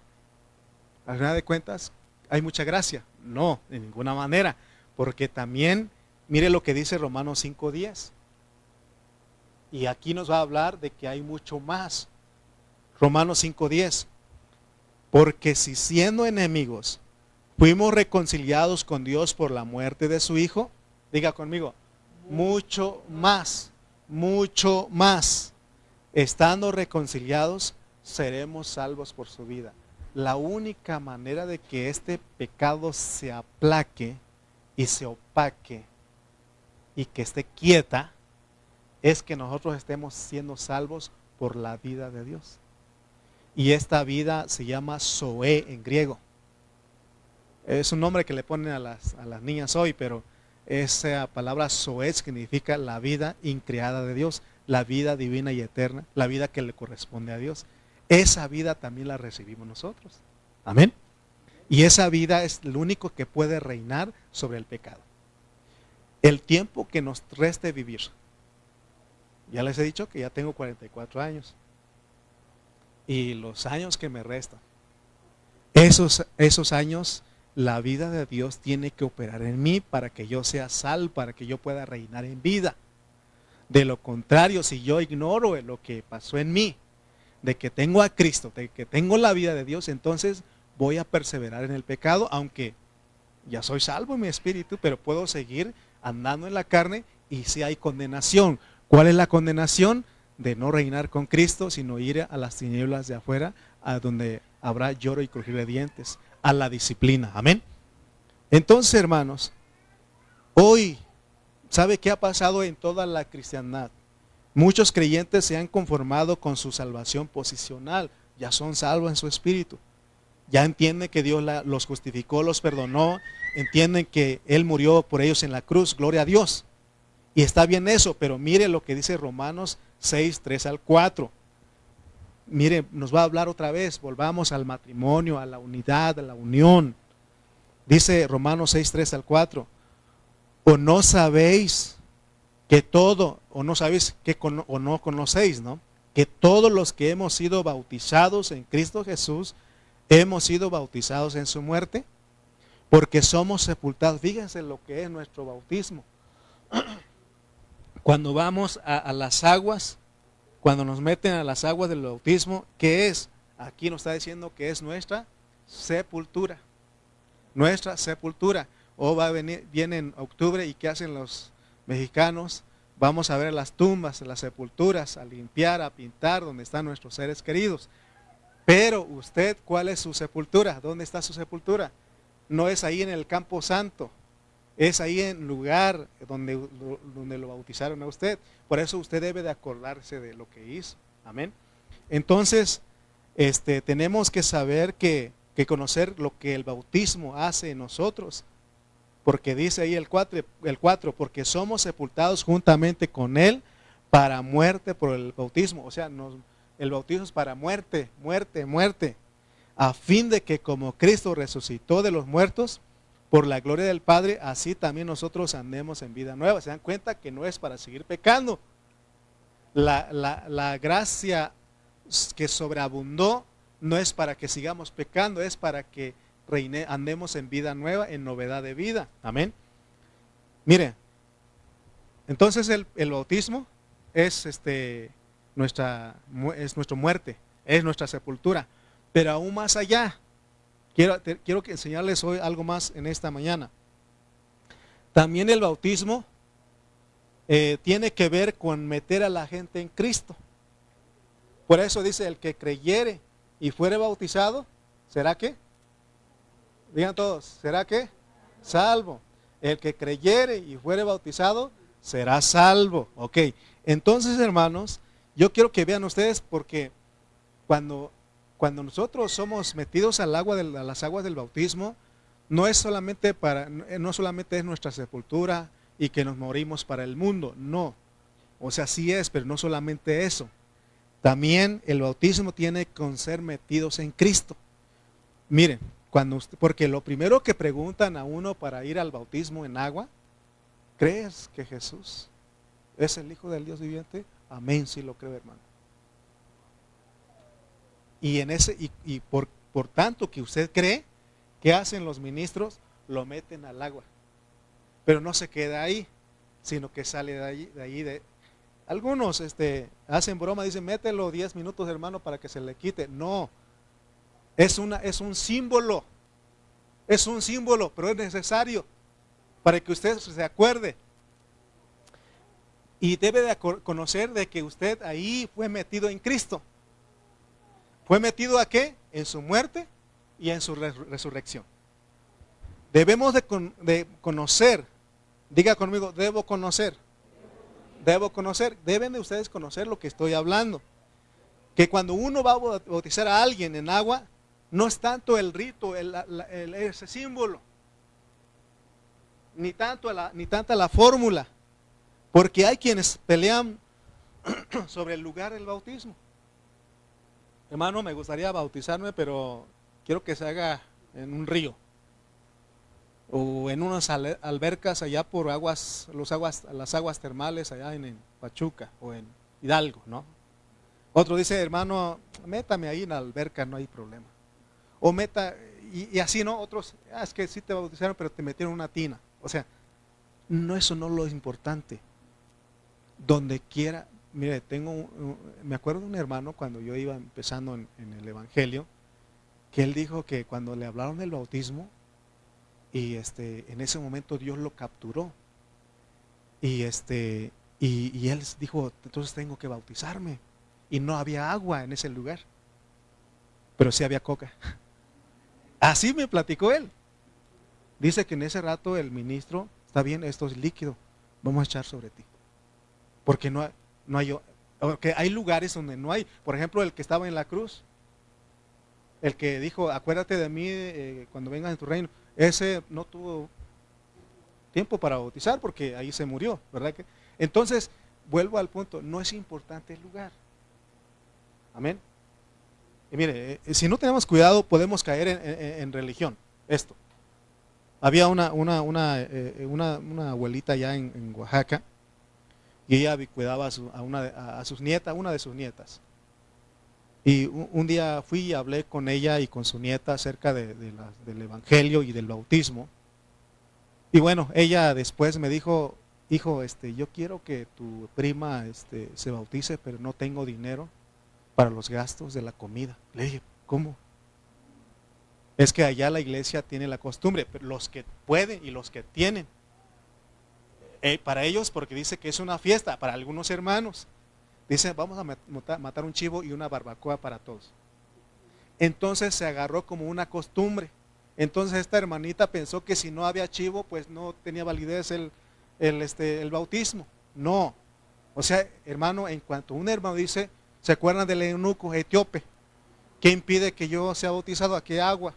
Al final de cuentas, hay mucha gracia. No, de ninguna manera, porque también, mire lo que dice Romanos 5:10. Y aquí nos va a hablar de que hay mucho más. Romanos 5:10. Porque si siendo enemigos fuimos reconciliados con Dios por la muerte de su Hijo, diga conmigo, mucho más, estando reconciliados, seremos salvos por su vida. La única manera de que este pecado se aplaque y se opaque y que esté quieta es que nosotros estemos siendo salvos por la vida de Dios. Y esta vida se llama Zoe en griego. Es un nombre que le ponen a las niñas hoy, pero esa palabra Zoe significa la vida increada de Dios, la vida divina y eterna, la vida que le corresponde a Dios. Esa vida también la recibimos nosotros. Amén. Y esa vida es lo único que puede reinar sobre el pecado. El tiempo que nos reste vivir. Ya les he dicho que ya tengo 44 años. Y los años que me restan, esos años, la vida de Dios tiene que operar en mí para que yo sea salvo, para que yo pueda reinar en vida. De lo contrario, si yo ignoro lo que pasó en mí, de que tengo a Cristo, de que tengo la vida de Dios, entonces voy a perseverar en el pecado, aunque ya soy salvo en mi espíritu, pero puedo seguir andando en la carne y si hay condenación. ¿Cuál es la condenación? De no reinar con Cristo, sino ir a las tinieblas de afuera, a donde habrá lloro y crujir de dientes, a la disciplina. Amén. Entonces, hermanos, hoy, ¿sabe qué ha pasado en toda la cristiandad? Muchos creyentes se han conformado con su salvación posicional, ya son salvos en su espíritu. Ya entienden que Dios los justificó, los perdonó, entienden que Él murió por ellos en la cruz, gloria a Dios. Y está bien eso, pero mire lo que dice Romanos 6:3-4. Mire, nos va a hablar otra vez, volvamos al matrimonio, a la unidad, a la unión. Dice Romanos 6:3-4. ¿O no sabéis que todo, o no sabéis que o no conocéis, ¿no? Que todos los que hemos sido bautizados en Cristo Jesús, hemos sido bautizados en su muerte? Porque somos sepultados. Fíjense lo que es nuestro bautismo. Cuando vamos a las aguas, cuando nos meten a las aguas del bautismo, ¿qué es? Aquí nos está diciendo que es nuestra sepultura. Nuestra sepultura. O viene en octubre y ¿qué hacen los mexicanos? Vamos a ver las tumbas, las sepulturas, a limpiar, a pintar donde están nuestros seres queridos. Pero usted, ¿cuál es su sepultura? ¿Dónde está su sepultura? No es ahí en el campo santo. Es ahí en el lugar donde lo bautizaron a usted. Por eso usted debe de acordarse de lo que hizo. Amén. Entonces, tenemos que saber que conocer lo que el bautismo hace en nosotros. Porque dice ahí el 4, porque somos sepultados juntamente con Él para muerte por el bautismo. O sea, el bautismo es para muerte, a fin de que como Cristo resucitó de los muertos, por la gloria del Padre, así también nosotros andemos en vida nueva. Se dan cuenta que no es para seguir pecando. La gracia que sobreabundó no es para que sigamos pecando, es para que andemos en vida nueva, en novedad de vida. Amén. Mire, entonces el bautismo es nuestra muerte, es nuestra sepultura. Pero aún más allá, quiero enseñarles hoy algo más en esta mañana. También el bautismo tiene que ver con meter a la gente en Cristo. Por eso dice, el que creyere y fuere bautizado, ¿será qué? Digan todos, ¿será qué? Salvo. El que creyere y fuere bautizado, será salvo. Ok, entonces hermanos, yo quiero que vean ustedes, porque cuando nosotros somos metidos al agua a las aguas del bautismo, no solamente es nuestra sepultura y que nos morimos para el mundo, no. O sea, sí es, pero no solamente eso. También el bautismo tiene que ser metidos en Cristo. Miren, porque lo primero que preguntan a uno para ir al bautismo en agua, ¿crees que Jesús es el Hijo del Dios viviente? Amén, sí lo creo, hermano. Y por tanto que usted cree, ¿qué hacen los ministros? Lo meten al agua. Pero no se queda ahí, sino que sale de allí. Algunos hacen broma, dicen, mételo 10 minutos, hermano, para que se le quite. No, es un símbolo. Es un símbolo, pero es necesario para que usted se acuerde. Y debe de conocer de que usted ahí fue metido en Cristo. ¿Fue metido a qué? En su muerte y en su resurrección. Debemos de conocer, diga conmigo, debo conocer. Deben de ustedes conocer lo que estoy hablando. Que cuando uno va a bautizar a alguien en agua, no es tanto el rito, ese símbolo, ni tanta la fórmula. Porque hay quienes pelean sobre el lugar del bautismo. Hermano, me gustaría bautizarme, pero quiero que se haga en un río o en unas albercas allá por las aguas termales allá en Pachuca o en Hidalgo, ¿no? Otro dice, hermano, métame ahí en la alberca, no hay problema. O y así, ¿no? Otros, es que sí te bautizaron, pero te metieron una tina. O sea, eso no es lo importante. Donde quiera, mire, me acuerdo de un hermano cuando yo iba empezando en el evangelio, que él dijo que cuando le hablaron del bautismo, y en ese momento Dios lo capturó, y él dijo, entonces tengo que bautizarme, y no había agua en ese lugar, pero sí había coca. Así me platicó él. Dice que en ese rato el ministro, está bien, esto es líquido, vamos a echar sobre ti. Porque no hay, porque hay lugares donde no hay. Por ejemplo, el que estaba en la cruz, el que dijo, acuérdate de mí cuando vengas en tu reino, ese no tuvo tiempo para bautizar porque ahí se murió, ¿verdad? Entonces, vuelvo al punto, no es importante el lugar. Amén. Y mire, si no tenemos cuidado podemos caer en religión. Esto. Había una abuelita allá en Oaxaca, y ella cuidaba a sus nietas, una de sus nietas. Y un día fui y hablé con ella y con su nieta acerca del evangelio y del bautismo. Y bueno, ella después me dijo, hijo, yo quiero que tu prima se bautice, pero no tengo dinero para los gastos de la comida. Le dije, ¿cómo? Es que allá la iglesia tiene la costumbre, pero los que pueden y los que tienen, para ellos, porque dice que es una fiesta, para algunos hermanos, dice, vamos a matar un chivo y una barbacoa para todos. Entonces se agarró como una costumbre. Entonces esta hermanita pensó que si no había chivo, pues no tenía validez el bautismo. No. O sea, hermano, en cuanto un hermano dice, ¿se acuerdan del eunuco etíope? ¿Qué impide que yo sea bautizado? ¿A qué agua?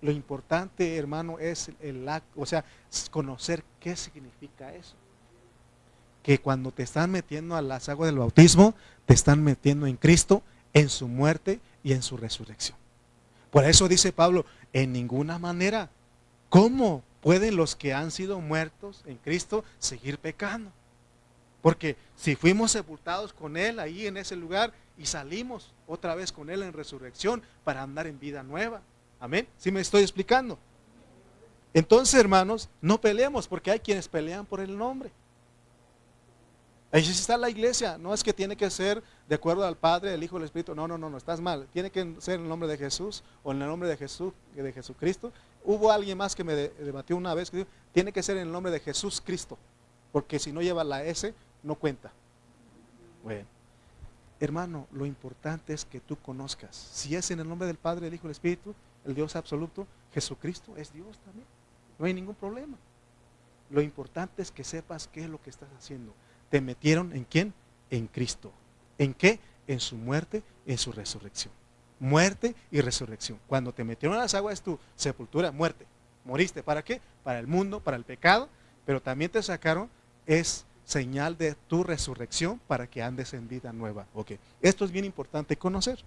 Lo importante, hermano, es el acto, o sea, conocer qué significa eso. Que cuando te están metiendo a las aguas del bautismo, te están metiendo en Cristo, en su muerte y en su resurrección. Por eso dice Pablo, en ninguna manera, ¿cómo pueden los que han sido muertos en Cristo seguir pecando? Porque si fuimos sepultados con Él ahí en ese lugar y salimos otra vez con Él en resurrección para andar en vida nueva. Amén. ¿Sí me estoy explicando? Entonces, hermanos, no peleemos porque hay quienes pelean por el nombre. Ahí sí está la iglesia. No es que tiene que ser de acuerdo al Padre, el Hijo y el Espíritu. No, estás mal. Tiene que ser en el nombre de Jesús o en el nombre de Jesucristo. Hubo alguien más que me debatió una vez que dijo, tiene que ser en el nombre de Jesús Cristo, porque si no lleva la S, no cuenta. Bueno, Hermano, lo importante es que tú conozcas. Si es en el nombre del Padre, del Hijo y del Espíritu, el Dios absoluto, Jesucristo es Dios también. No hay ningún problema. Lo importante es que sepas qué es lo que estás haciendo. ¿Te metieron en quién? En Cristo. ¿En qué? En su muerte, en su resurrección. Muerte y resurrección. Cuando te metieron a las aguas es tu sepultura, muerte. Moriste. ¿Para qué? Para el mundo, para el pecado, pero también te sacaron, es señal de tu resurrección para que andes en vida nueva. Okay. Esto es bien importante conocer.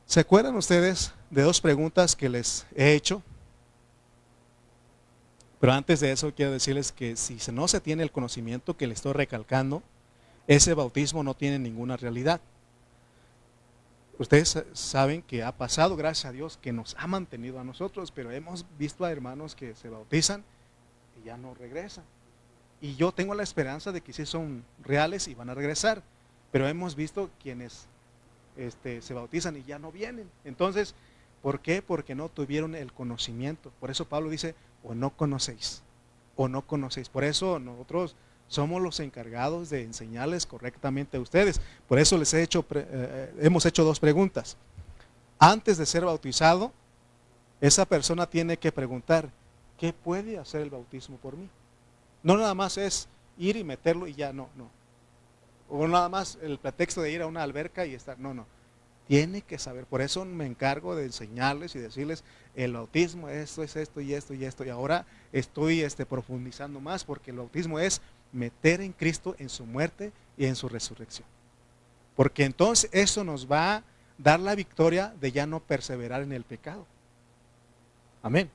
¿Se acuerdan ustedes de dos preguntas que les he hecho? Pero antes de eso quiero decirles que si no se tiene el conocimiento que le estoy recalcando, ese bautismo no tiene ninguna realidad. Ustedes saben que ha pasado, gracias a Dios, que nos ha mantenido a nosotros, pero hemos visto a hermanos que se bautizan y ya no regresan. Y yo tengo la esperanza de que sí son reales y van a regresar, pero hemos visto quienes se bautizan y ya no vienen. Entonces, ¿por qué? Porque no tuvieron el conocimiento. Por eso Pablo dice, o no conocéis. Por eso nosotros somos los encargados de enseñarles correctamente a ustedes. Por eso les hemos hecho dos preguntas. Antes de ser bautizado, esa persona tiene que preguntar, ¿qué puede hacer el bautismo por mí? No nada más es ir y meterlo y ya, no. O nada más el pretexto de ir a una alberca y estar, no. Tiene que saber, por eso me encargo de enseñarles y decirles, el bautismo, esto es esto y esto y esto. Y ahora estoy profundizando más porque el bautismo es meter en Cristo en su muerte y en su resurrección. Porque entonces eso nos va a dar la victoria de ya no perseverar en el pecado. Amén.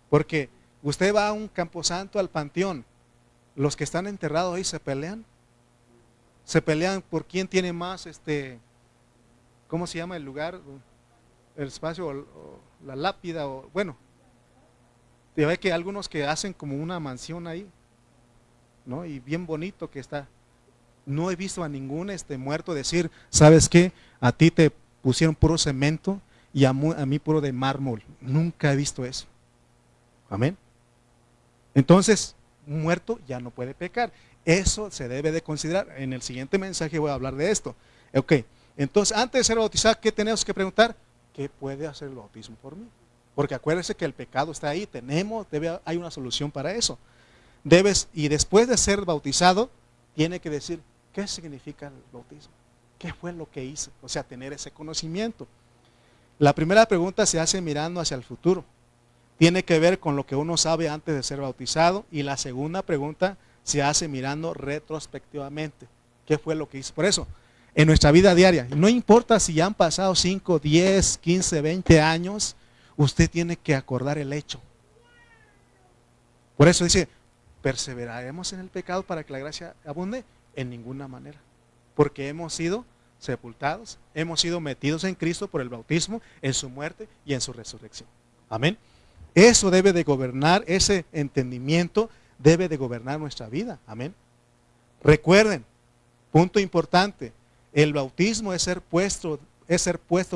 Porque usted va a un camposanto, al panteón, los que están enterrados ahí se pelean por quién tiene más, ¿cómo se llama el lugar? El espacio, o la lápida, o bueno, te ve que hay algunos que hacen como una mansión ahí, ¿no? Y bien bonito que está. No he visto a ningún muerto decir, ¿sabes qué? A ti te pusieron puro cemento y a mí puro de mármol. Nunca he visto eso. Amén. Entonces, un muerto ya no puede pecar. Eso se debe de considerar. En el siguiente mensaje voy a hablar de esto. Ok, entonces antes de ser bautizado, ¿qué tenemos que preguntar? ¿Qué puede hacer el bautismo por mí? Porque acuérdense que el pecado está ahí. Hay una solución para eso. Y después de ser bautizado, tiene que decir, ¿qué significa el bautismo? ¿Qué fue lo que hice? O sea, tener ese conocimiento. La primera pregunta se hace mirando hacia el futuro. Tiene que ver con lo que uno sabe antes de ser bautizado. Y la segunda pregunta se hace mirando retrospectivamente. ¿Qué fue lo que hice? Por eso, en nuestra vida diaria, no importa si ya han pasado 5, 10, 15, 20 años, usted tiene que acordar el hecho. Por eso dice, ¿perseveraremos en el pecado para que la gracia abunde? En ninguna manera. Porque hemos sido sepultados, hemos sido metidos en Cristo por el bautismo, en su muerte y en su resurrección. Amén. Eso debe de gobernar, ese entendimiento debe de gobernar nuestra vida. Amén. Recuerden, punto importante, el bautismo es ser puesto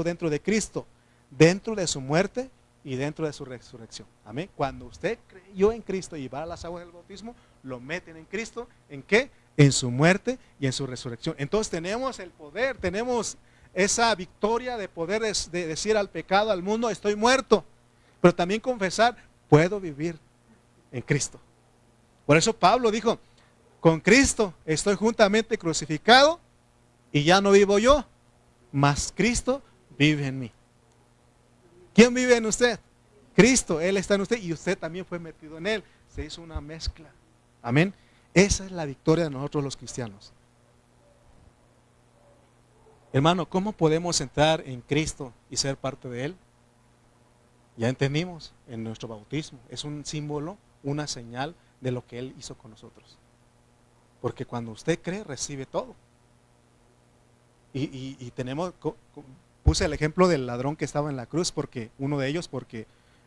dentro de Cristo, dentro de su muerte y dentro de su resurrección. Amén. Cuando usted creyó en Cristo y va a las aguas del bautismo, lo meten en Cristo. ¿En qué? En su muerte y en su resurrección. Entonces tenemos el poder, tenemos esa victoria de poder de decir al pecado, al mundo, estoy muerto. Pero también confesar, puedo vivir en Cristo. Por eso Pablo dijo, con Cristo estoy juntamente crucificado y ya no vivo yo, mas Cristo vive en mí. ¿Quién vive en usted? Cristo, Él está en usted y usted también fue metido en Él. Se hizo una mezcla. Amén. Esa es la victoria de nosotros los cristianos. Hermano, ¿cómo podemos entrar en Cristo y ser parte de Él? Ya entendimos, en nuestro bautismo es un símbolo, una señal de lo que Él hizo con nosotros. Porque cuando usted cree, recibe todo. Y puse el ejemplo del ladrón que estaba en la cruz, porque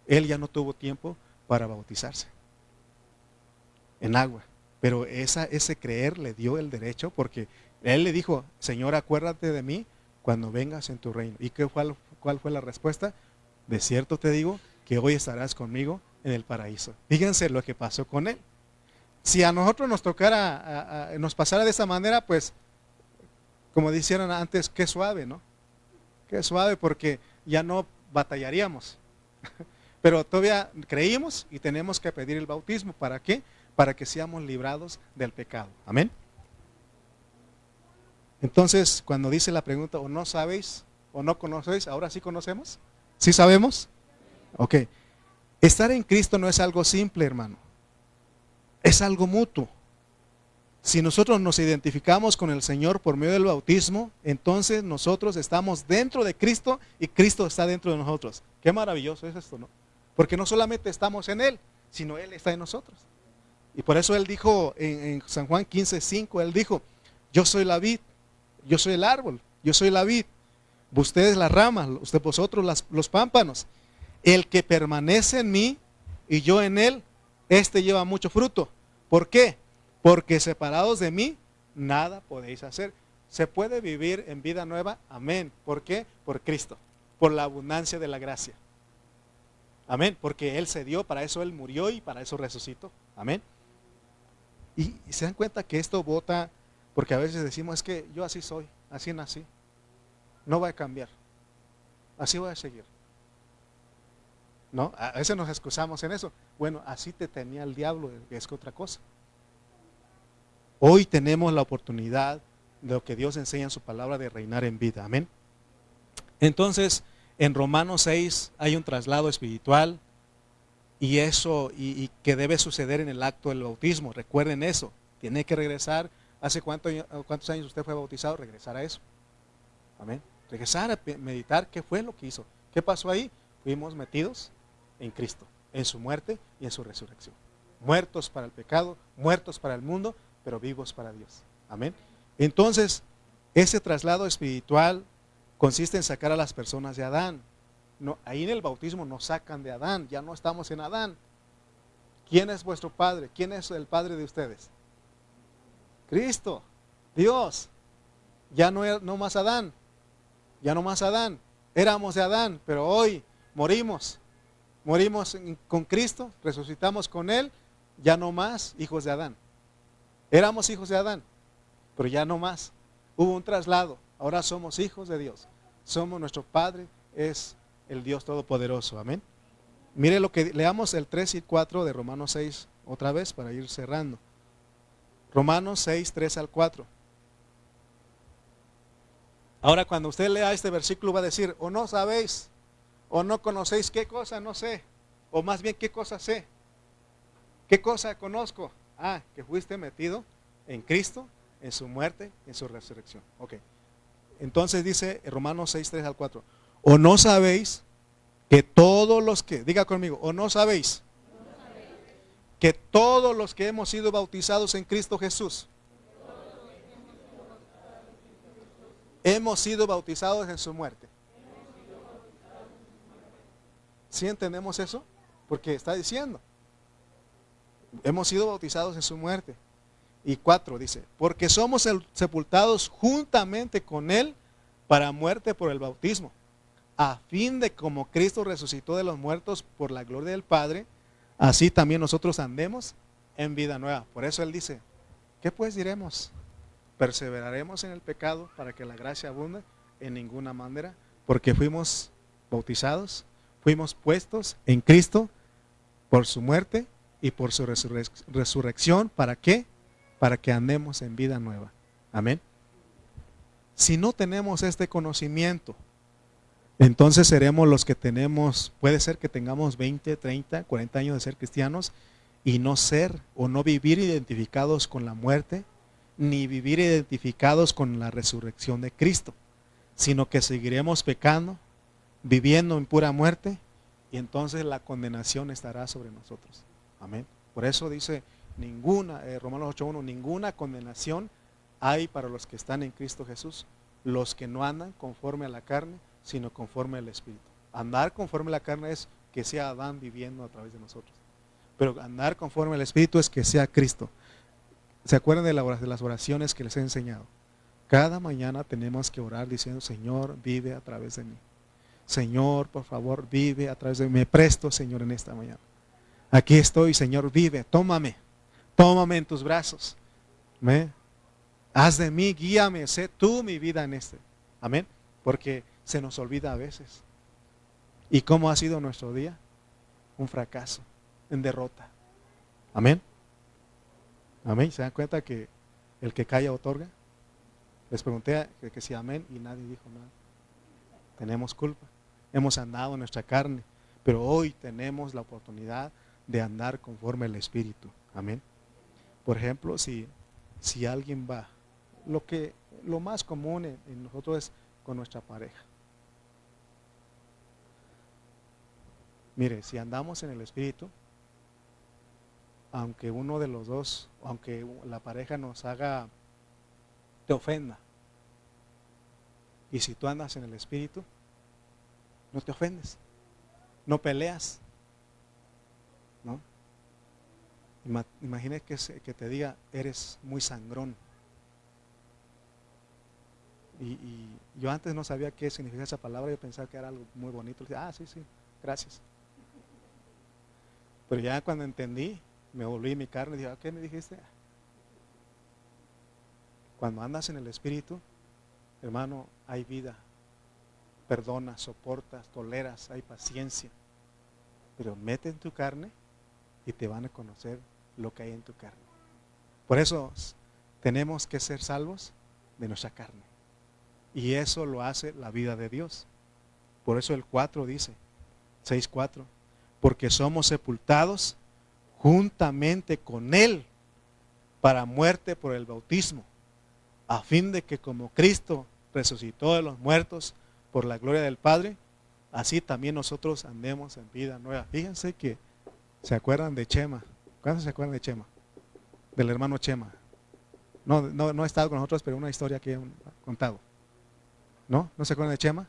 él ya no tuvo tiempo para bautizarse en agua. Pero ese creer le dio el derecho, porque Él le dijo, Señor, acuérdate de mí cuando vengas en tu reino. ¿Y cuál fue la respuesta? De cierto te digo que hoy estarás conmigo en el paraíso. Fíjense lo que pasó con él. Si a nosotros nos tocara, nos pasara de esa manera, pues Como dijeron antes, qué suave, ¿no? Qué suave, porque ya no batallaríamos. Pero todavía creímos y tenemos que pedir el bautismo. ¿Para qué? Para que seamos librados del pecado. Amén. Entonces, cuando dice la pregunta, o no sabéis, o no conocéis, ahora sí conocemos. ¿Sí sabemos? Ok. Estar en Cristo no es algo simple, hermano. Es algo mutuo. Si nosotros nos identificamos con el Señor por medio del bautismo, entonces nosotros estamos dentro de Cristo y Cristo está dentro de nosotros. Qué maravilloso es esto, ¿no? Porque no solamente estamos en Él, sino Él está en nosotros. Y por eso Él dijo en San Juan 15:5, Él dijo, yo soy la vid, yo soy el árbol, yo soy la vid, ustedes las ramas, vosotros los pámpanos. El que permanece en mí y yo en Él, este lleva mucho fruto. ¿Por qué? Porque separados de mí, nada podéis hacer. ¿Se puede vivir en vida nueva? Amén. ¿Por qué? Por Cristo, por la abundancia de la gracia. Amén. Porque Él se dio, para eso Él murió y para eso resucitó. Amén. Y se dan cuenta que esto bota, porque a veces decimos, es que yo así soy, así nací. No voy a cambiar. Así voy a seguir. ¿No? A veces nos excusamos en eso. Bueno, así te tenía el diablo, es que otra cosa. Hoy tenemos la oportunidad de lo que Dios enseña en su palabra de reinar en vida. Amén. Entonces, en Romanos 6 hay un traslado espiritual y eso, y que debe suceder en el acto del bautismo. Recuerden eso. Tiene que regresar. ¿Hace cuántos años usted fue bautizado? Regresar a eso. Amén. Regresar a meditar qué fue lo que hizo. ¿Qué pasó ahí? Fuimos metidos en Cristo, en su muerte y en su resurrección. Muertos para el pecado, muertos para el mundo, pero vivos para Dios. Amén. Entonces, ese traslado espiritual consiste en sacar a las personas de Adán. No, ahí en el bautismo nos sacan de Adán, ya no estamos en Adán. ¿Quién es vuestro padre? ¿Quién es el padre de ustedes? Cristo, Dios. Ya no más Adán, ya no más Adán. Éramos de Adán, pero hoy morimos con Cristo, resucitamos con Él, ya no más hijos de Adán. Éramos hijos de Adán, pero ya no más. Hubo un traslado, ahora somos hijos de Dios. Nuestro Padre es el Dios Todopoderoso, amén. Mire lo que leamos el 3 y 4 de Romanos 6 otra vez para ir cerrando. Romanos 6, 3 al 4. Ahora cuando usted lea este versículo va a decir, o no sabéis, o no conocéis qué cosa, no sé, o más bien qué cosa sé, qué cosa conozco. Ah, que fuiste metido en Cristo, en su muerte, en su resurrección. Ok. Entonces dice Romanos 6, 3 al 4. O no sabéis que todos los que, diga conmigo, o no sabéis que todos los que hemos sido bautizados en Cristo Jesús, hemos sido bautizados en su muerte. ¿Sí entendemos eso? Porque está diciendo, hemos sido bautizados en su muerte. Y 4 dice, porque somos sepultados juntamente con Él para muerte por el bautismo, a fin de como Cristo resucitó de los muertos por la gloria del Padre, así también nosotros andemos en vida nueva. Por eso Él dice, ¿qué pues diremos? ¿Perseveraremos en el pecado para que la gracia abunde? En ninguna manera, porque fuimos bautizados, fuimos puestos en Cristo por su muerte y por su resurrección. ¿Para qué? Para que andemos en vida nueva. Amén. Si no tenemos este conocimiento, entonces seremos los que tenemos, puede ser que tengamos 20, 30, 40 años de ser cristianos y no ser o no vivir identificados con la muerte, ni vivir identificados con la resurrección de Cristo, sino que seguiremos pecando, viviendo en pura muerte, y entonces la condenación estará sobre nosotros. Amén. Por eso dice Romanos 8:1, ninguna condenación hay para los que están en Cristo Jesús, los que no andan conforme a la carne, sino conforme al Espíritu. Andar conforme a la carne es que sea Adán viviendo a través de nosotros, pero andar conforme al Espíritu es que sea Cristo. ¿Se acuerdan de las oraciones que les he enseñado? Cada mañana tenemos que orar diciendo, Señor, vive a través de mí. Señor, por favor, vive a través de mí. Me presto, Señor, en esta mañana. Aquí estoy, Señor, vive, tómame en tus brazos. Haz de mí, guíame, sé tú mi vida en este. Amén. Porque se nos olvida a veces. ¿Y cómo ha sido nuestro día? Un fracaso, en derrota. Amén. Amén. ¿Se dan cuenta que el que calla otorga? Les pregunté que si amén y nadie dijo nada. Tenemos culpa. Hemos andado en nuestra carne, pero hoy tenemos la oportunidad de andar conforme al Espíritu. Amén. Por ejemplo, si alguien va, lo más común en nosotros es con nuestra pareja. Mire, si andamos en el Espíritu, aunque uno de los dos, aunque la pareja te ofenda, y si tú andas en el Espíritu, no te ofendes, no peleas, ¿no? Imagine que te diga, eres muy sangrón. Y yo antes no sabía qué significaba esa palabra, yo pensaba que era algo muy bonito. Le decía, sí, gracias. Pero ya cuando entendí, me volví mi carne y dije, ¿qué me dijiste? Cuando andas en el Espíritu, hermano, hay vida. Perdonas, soportas, toleras, hay paciencia. Pero mete en tu carne y te van a conocer lo que hay en tu carne. Por eso tenemos que ser salvos de nuestra carne. Y eso lo hace la vida de Dios. Por eso el 4 dice, 6:4, porque somos sepultados juntamente con Él para muerte por el bautismo, a fin de que como Cristo resucitó de los muertos por la gloria del Padre, así también nosotros andemos en vida nueva. Fíjense que se acuerdan de Chema. ¿Cuántos se acuerdan de Chema? Del hermano Chema. No ha estado con nosotros, pero una historia que he contado. ¿No? ¿No se acuerdan de Chema?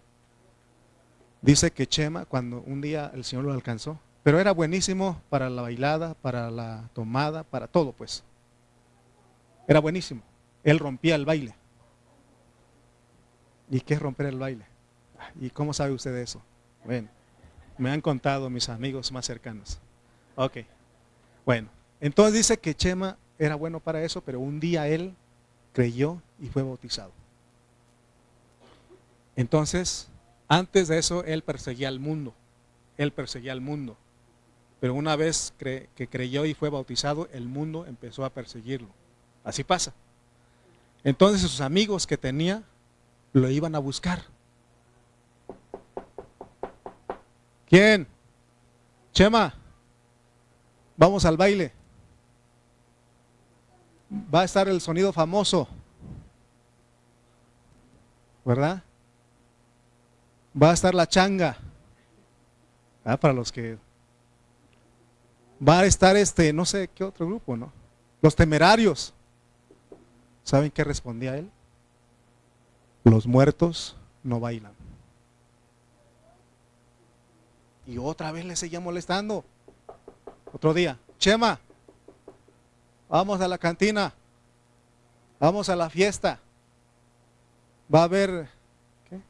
Dice que Chema, cuando un día el Señor lo alcanzó, pero era buenísimo para la bailada, para la tomada, para todo pues. Era buenísimo. Él rompía el baile. ¿Y qué es romper el baile? ¿Y cómo sabe usted de eso? Bueno, me han contado mis amigos más cercanos. Ok. Bueno, entonces dice que Chema era bueno para eso, pero un día él creyó y fue bautizado. Entonces, antes de eso, él perseguía al mundo. Él perseguía al mundo. Pero una vez que creyó y fue bautizado, el mundo empezó a perseguirlo. Así pasa. Entonces sus amigos que tenía, lo iban a buscar. ¿Quién? Chema, vamos al baile. Va a estar el sonido famoso, ¿verdad? Va a estar la changa. Para los que va a estar no sé qué otro grupo, ¿no? Los Temerarios. ¿Saben qué respondía él? Los muertos no bailan. Y otra vez le seguía molestando. Otro día, Chema, vamos a la cantina, vamos a la fiesta. Va a haber ¿qué?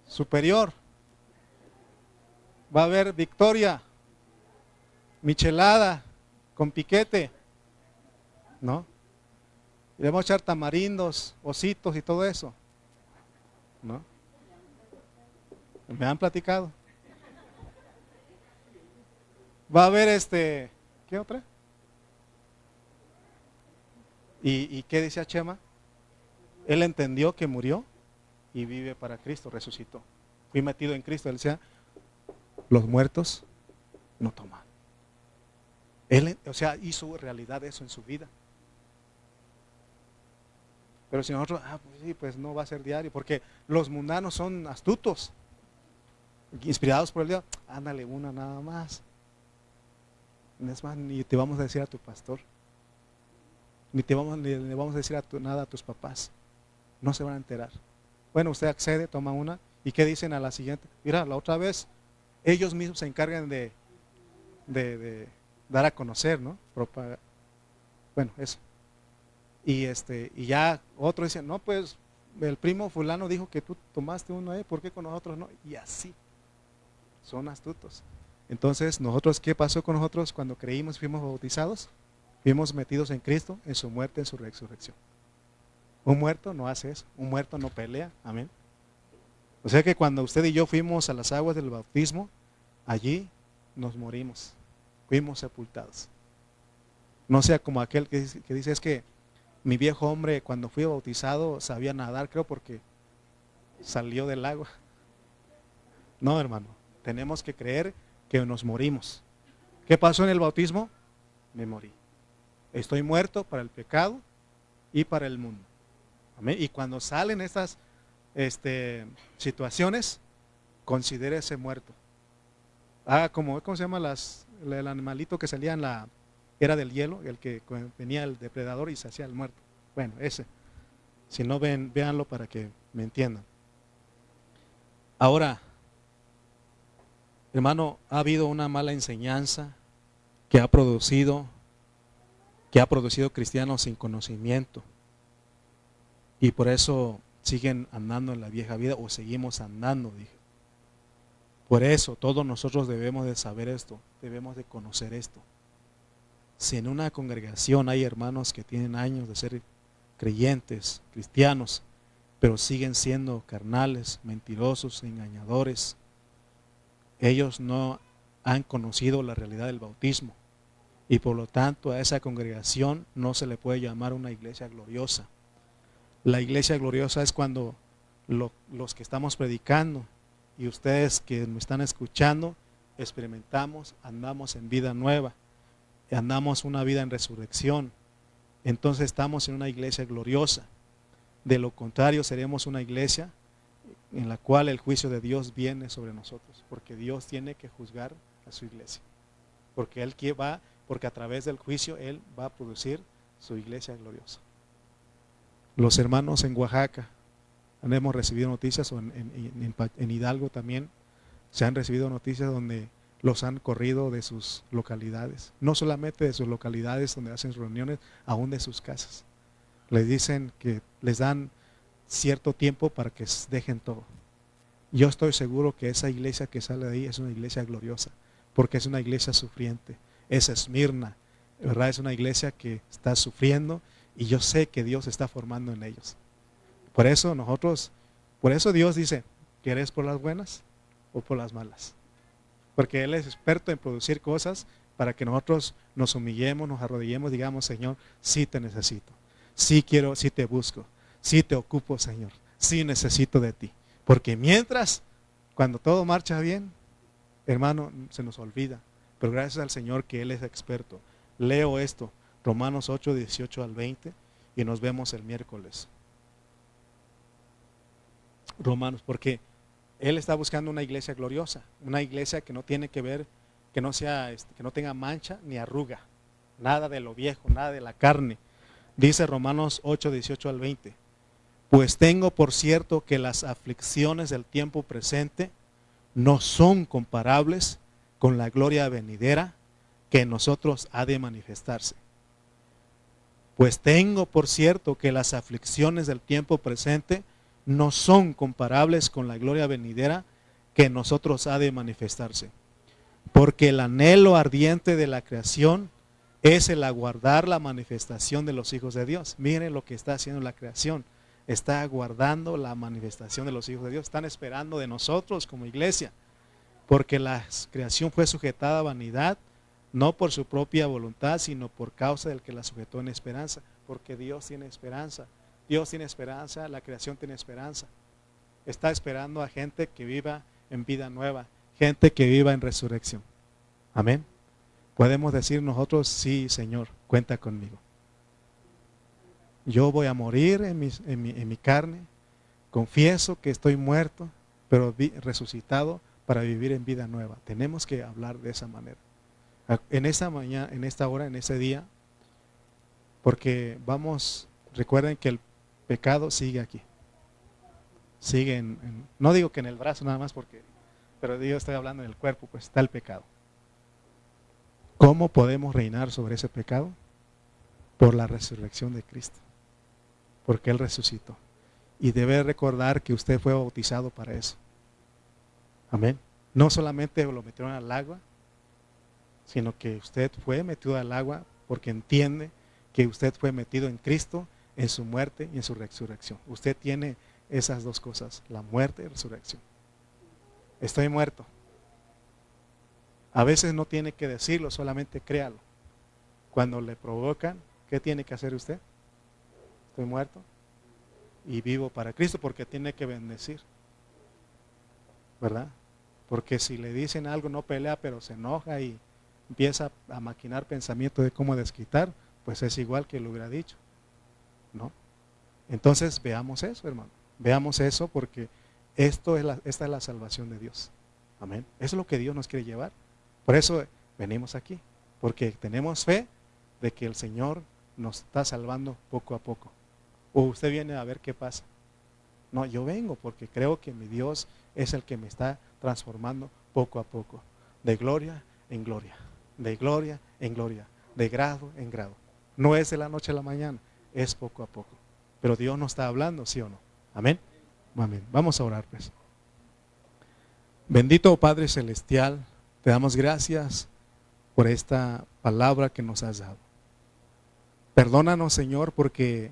Superior. Va a haber Victoria, michelada con piquete, ¿no? Y le vamos a echar tamarindos, ositos y todo eso, ¿no? Me han platicado. Va a haber ¿qué otra? ¿Y qué decía Chema? Él entendió que murió y vive para Cristo, resucitó. Fui metido en Cristo. Él decía, los muertos no toman. Él, hizo realidad eso en su vida. Pero si nosotros, pues sí, pues no va a ser diario, porque los mundanos son astutos, inspirados por el Dios. Ándale una nada más. Es más, ni te vamos a decir a tu pastor, ni le vamos a decir nada a tus papás. No se van a enterar. Bueno, usted accede, toma una, ¿y qué dicen a la siguiente? Mira, la otra vez, ellos mismos se encargan de dar a conocer, ¿no? Bueno, eso. Y ya otro dice, no, pues el primo fulano dijo que tú tomaste uno, ¿por qué con nosotros no? Y así, son astutos. Entonces, nosotros, ¿qué pasó con nosotros cuando creímos y fuimos bautizados? Fuimos metidos en Cristo, en su muerte, en su resurrección. Un muerto no hace eso, un muerto no pelea, amén. O sea que cuando usted y yo fuimos a las aguas del bautismo, allí nos morimos, fuimos sepultados. No sea como aquel que dice, es que mi viejo hombre cuando fui bautizado sabía nadar, creo, porque salió del agua. No, hermano, tenemos que creer que nos morimos. ¿Qué pasó en el bautismo? Me morí. Estoy muerto para el pecado y para el mundo. Amén. Y cuando salen estas situaciones, considérese muerto. ¿Cómo se llama el animalito que salía en la era del hielo? El que venía el depredador y se hacía el muerto. Bueno, ese. Si no ven, véanlo para que me entiendan. Ahora, hermano, ha habido una mala enseñanza que ha producido cristianos sin conocimiento. Y por eso siguen andando en la vieja vida, o seguimos andando, dije. Por eso todos nosotros debemos de saber esto, debemos de conocer esto. Si en una congregación hay hermanos que tienen años de ser creyentes, cristianos, pero siguen siendo carnales, mentirosos, engañadores, ellos no han conocido la realidad del bautismo. Y por lo tanto a esa congregación no se le puede llamar una iglesia gloriosa. La iglesia gloriosa es cuando los que estamos predicando y ustedes que me están escuchando, experimentamos, andamos en vida nueva, andamos una vida en resurrección. Entonces estamos en una iglesia gloriosa. De lo contrario, seremos una iglesia en la cual el juicio de Dios viene sobre nosotros, porque Dios tiene que juzgar a su iglesia. Porque a través del juicio Él va a producir su iglesia gloriosa. Los hermanos en Oaxaca, hemos recibido noticias, o en Hidalgo también, se han recibido noticias donde los han corrido de sus localidades. No solamente de sus localidades donde hacen reuniones, aún de sus casas. Les dicen que les dan cierto tiempo para que dejen todo. Yo estoy seguro que esa iglesia que sale de ahí es una iglesia gloriosa, porque es una iglesia sufriente. Es Esmirna, ¿verdad? Es una iglesia que está sufriendo y yo sé que Dios está formando en ellos. Por eso Dios dice, ¿quieres por las buenas o por las malas? Porque Él es experto en producir cosas para que nosotros nos humillemos, nos arrodillemos, digamos, Señor, sí te necesito, sí quiero, sí te busco, sí te ocupo, Señor, sí necesito de ti. Porque mientras, cuando todo marcha bien, hermano, se nos olvida. Pero gracias al Señor que Él es experto. Leo esto, Romanos 8, 18 al 20, y nos vemos el miércoles. Romanos, porque Él está buscando una iglesia gloriosa, una iglesia que no tiene que ver, que no tenga mancha ni arruga, nada de lo viejo, nada de la carne. Dice Romanos 8, 18 al 20, pues tengo por cierto que las aflicciones del tiempo presente no son comparables con la gloria venidera que en nosotros ha de manifestarse. Pues tengo por cierto que las aflicciones del tiempo presente no son comparables con la gloria venidera que en nosotros ha de manifestarse. Porque el anhelo ardiente de la creación es el aguardar la manifestación de los hijos de Dios. Miren lo que está haciendo la creación. Está aguardando la manifestación de los hijos de Dios. Están esperando de nosotros como iglesia. Porque la creación fue sujetada a vanidad, no por su propia voluntad, sino por causa del que la sujetó en esperanza. Porque Dios tiene esperanza. Dios tiene esperanza, la creación tiene esperanza. Está esperando a gente que viva en vida nueva, gente que viva en resurrección. Amén. Podemos decir nosotros, sí, Señor, cuenta conmigo. Yo voy a morir en mi carne, confieso que estoy muerto, pero resucitado para vivir en vida nueva. Tenemos que hablar de esa manera. En esta mañana, en esta hora, en ese día, porque recuerden que el pecado sigue aquí. Sigue no digo que en el brazo nada más, pero yo estoy hablando en el cuerpo, pues está el pecado. ¿Cómo podemos reinar sobre ese pecado? Por la resurrección de Cristo. Porque Él resucitó. Y debe recordar que usted fue bautizado para eso. Amén. No solamente lo metieron al agua, sino que usted fue metido al agua porque entiende que usted fue metido en Cristo, en su muerte y en su resurrección. Usted tiene esas dos cosas, la muerte y la resurrección. Estoy muerto. A veces no tiene que decirlo, solamente créalo. Cuando le provocan, ¿qué tiene que hacer usted? Estoy muerto y vivo para Cristo, porque tiene que bendecir, ¿verdad? Porque si le dicen algo, no pelea, pero se enoja y empieza a maquinar pensamientos de cómo desquitar, pues es igual que lo hubiera dicho, ¿no? Entonces veamos eso, hermano. Veamos eso, porque esta es la salvación de Dios. Amén. Eso es lo que Dios nos quiere llevar. Por eso venimos aquí, porque tenemos fe de que el Señor nos está salvando poco a poco. O usted viene a ver qué pasa. No, yo vengo porque creo que mi Dios es el que me está transformando poco a poco, de gloria en gloria, de gloria en gloria, de grado en grado. No es de la noche a la mañana, es poco a poco. Pero Dios nos está hablando, ¿sí o no? Amén. Amén. Vamos a orar, pues. Bendito Padre Celestial, te damos gracias por esta palabra que nos has dado. Perdónanos, Señor, porque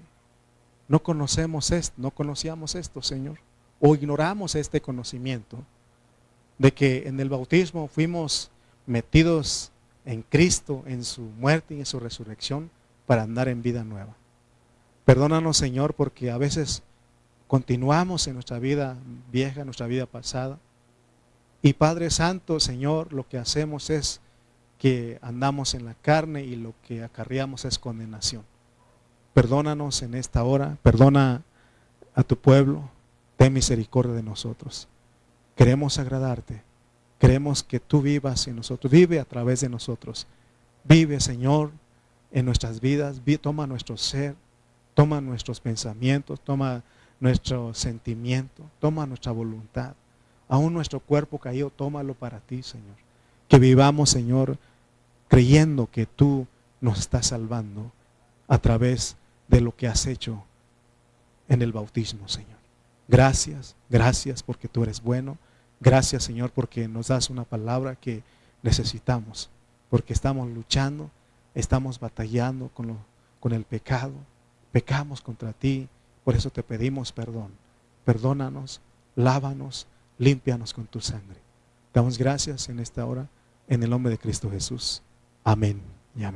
no conocíamos esto, Señor, o ignoramos este conocimiento de que en el bautismo fuimos metidos en Cristo, en su muerte y en su resurrección, para andar en vida nueva. Perdónanos, Señor, porque a veces continuamos en nuestra vida vieja, nuestra vida pasada. Y Padre Santo, Señor, lo que hacemos es que andamos en la carne y lo que acarreamos es condenación. Perdónanos en esta hora, perdona a tu pueblo, ten misericordia de nosotros. Queremos agradarte, queremos que tú vivas en nosotros, vive a través de nosotros. Vive, Señor, en nuestras vidas, toma nuestro ser, toma nuestros pensamientos, toma nuestro sentimiento, toma nuestra voluntad. Aún nuestro cuerpo caído, tómalo para ti, Señor. Que vivamos, Señor, creyendo que tú nos estás salvando a través de lo que has hecho en el bautismo, Señor. Gracias, gracias porque tú eres bueno. Gracias, Señor, porque nos das una palabra que necesitamos. Porque estamos luchando, estamos batallando con el pecado. Pecamos contra ti, por eso te pedimos perdón. Perdónanos, lávanos, límpianos con tu sangre. Damos gracias en esta hora, en el nombre de Cristo Jesús. Amén y amén.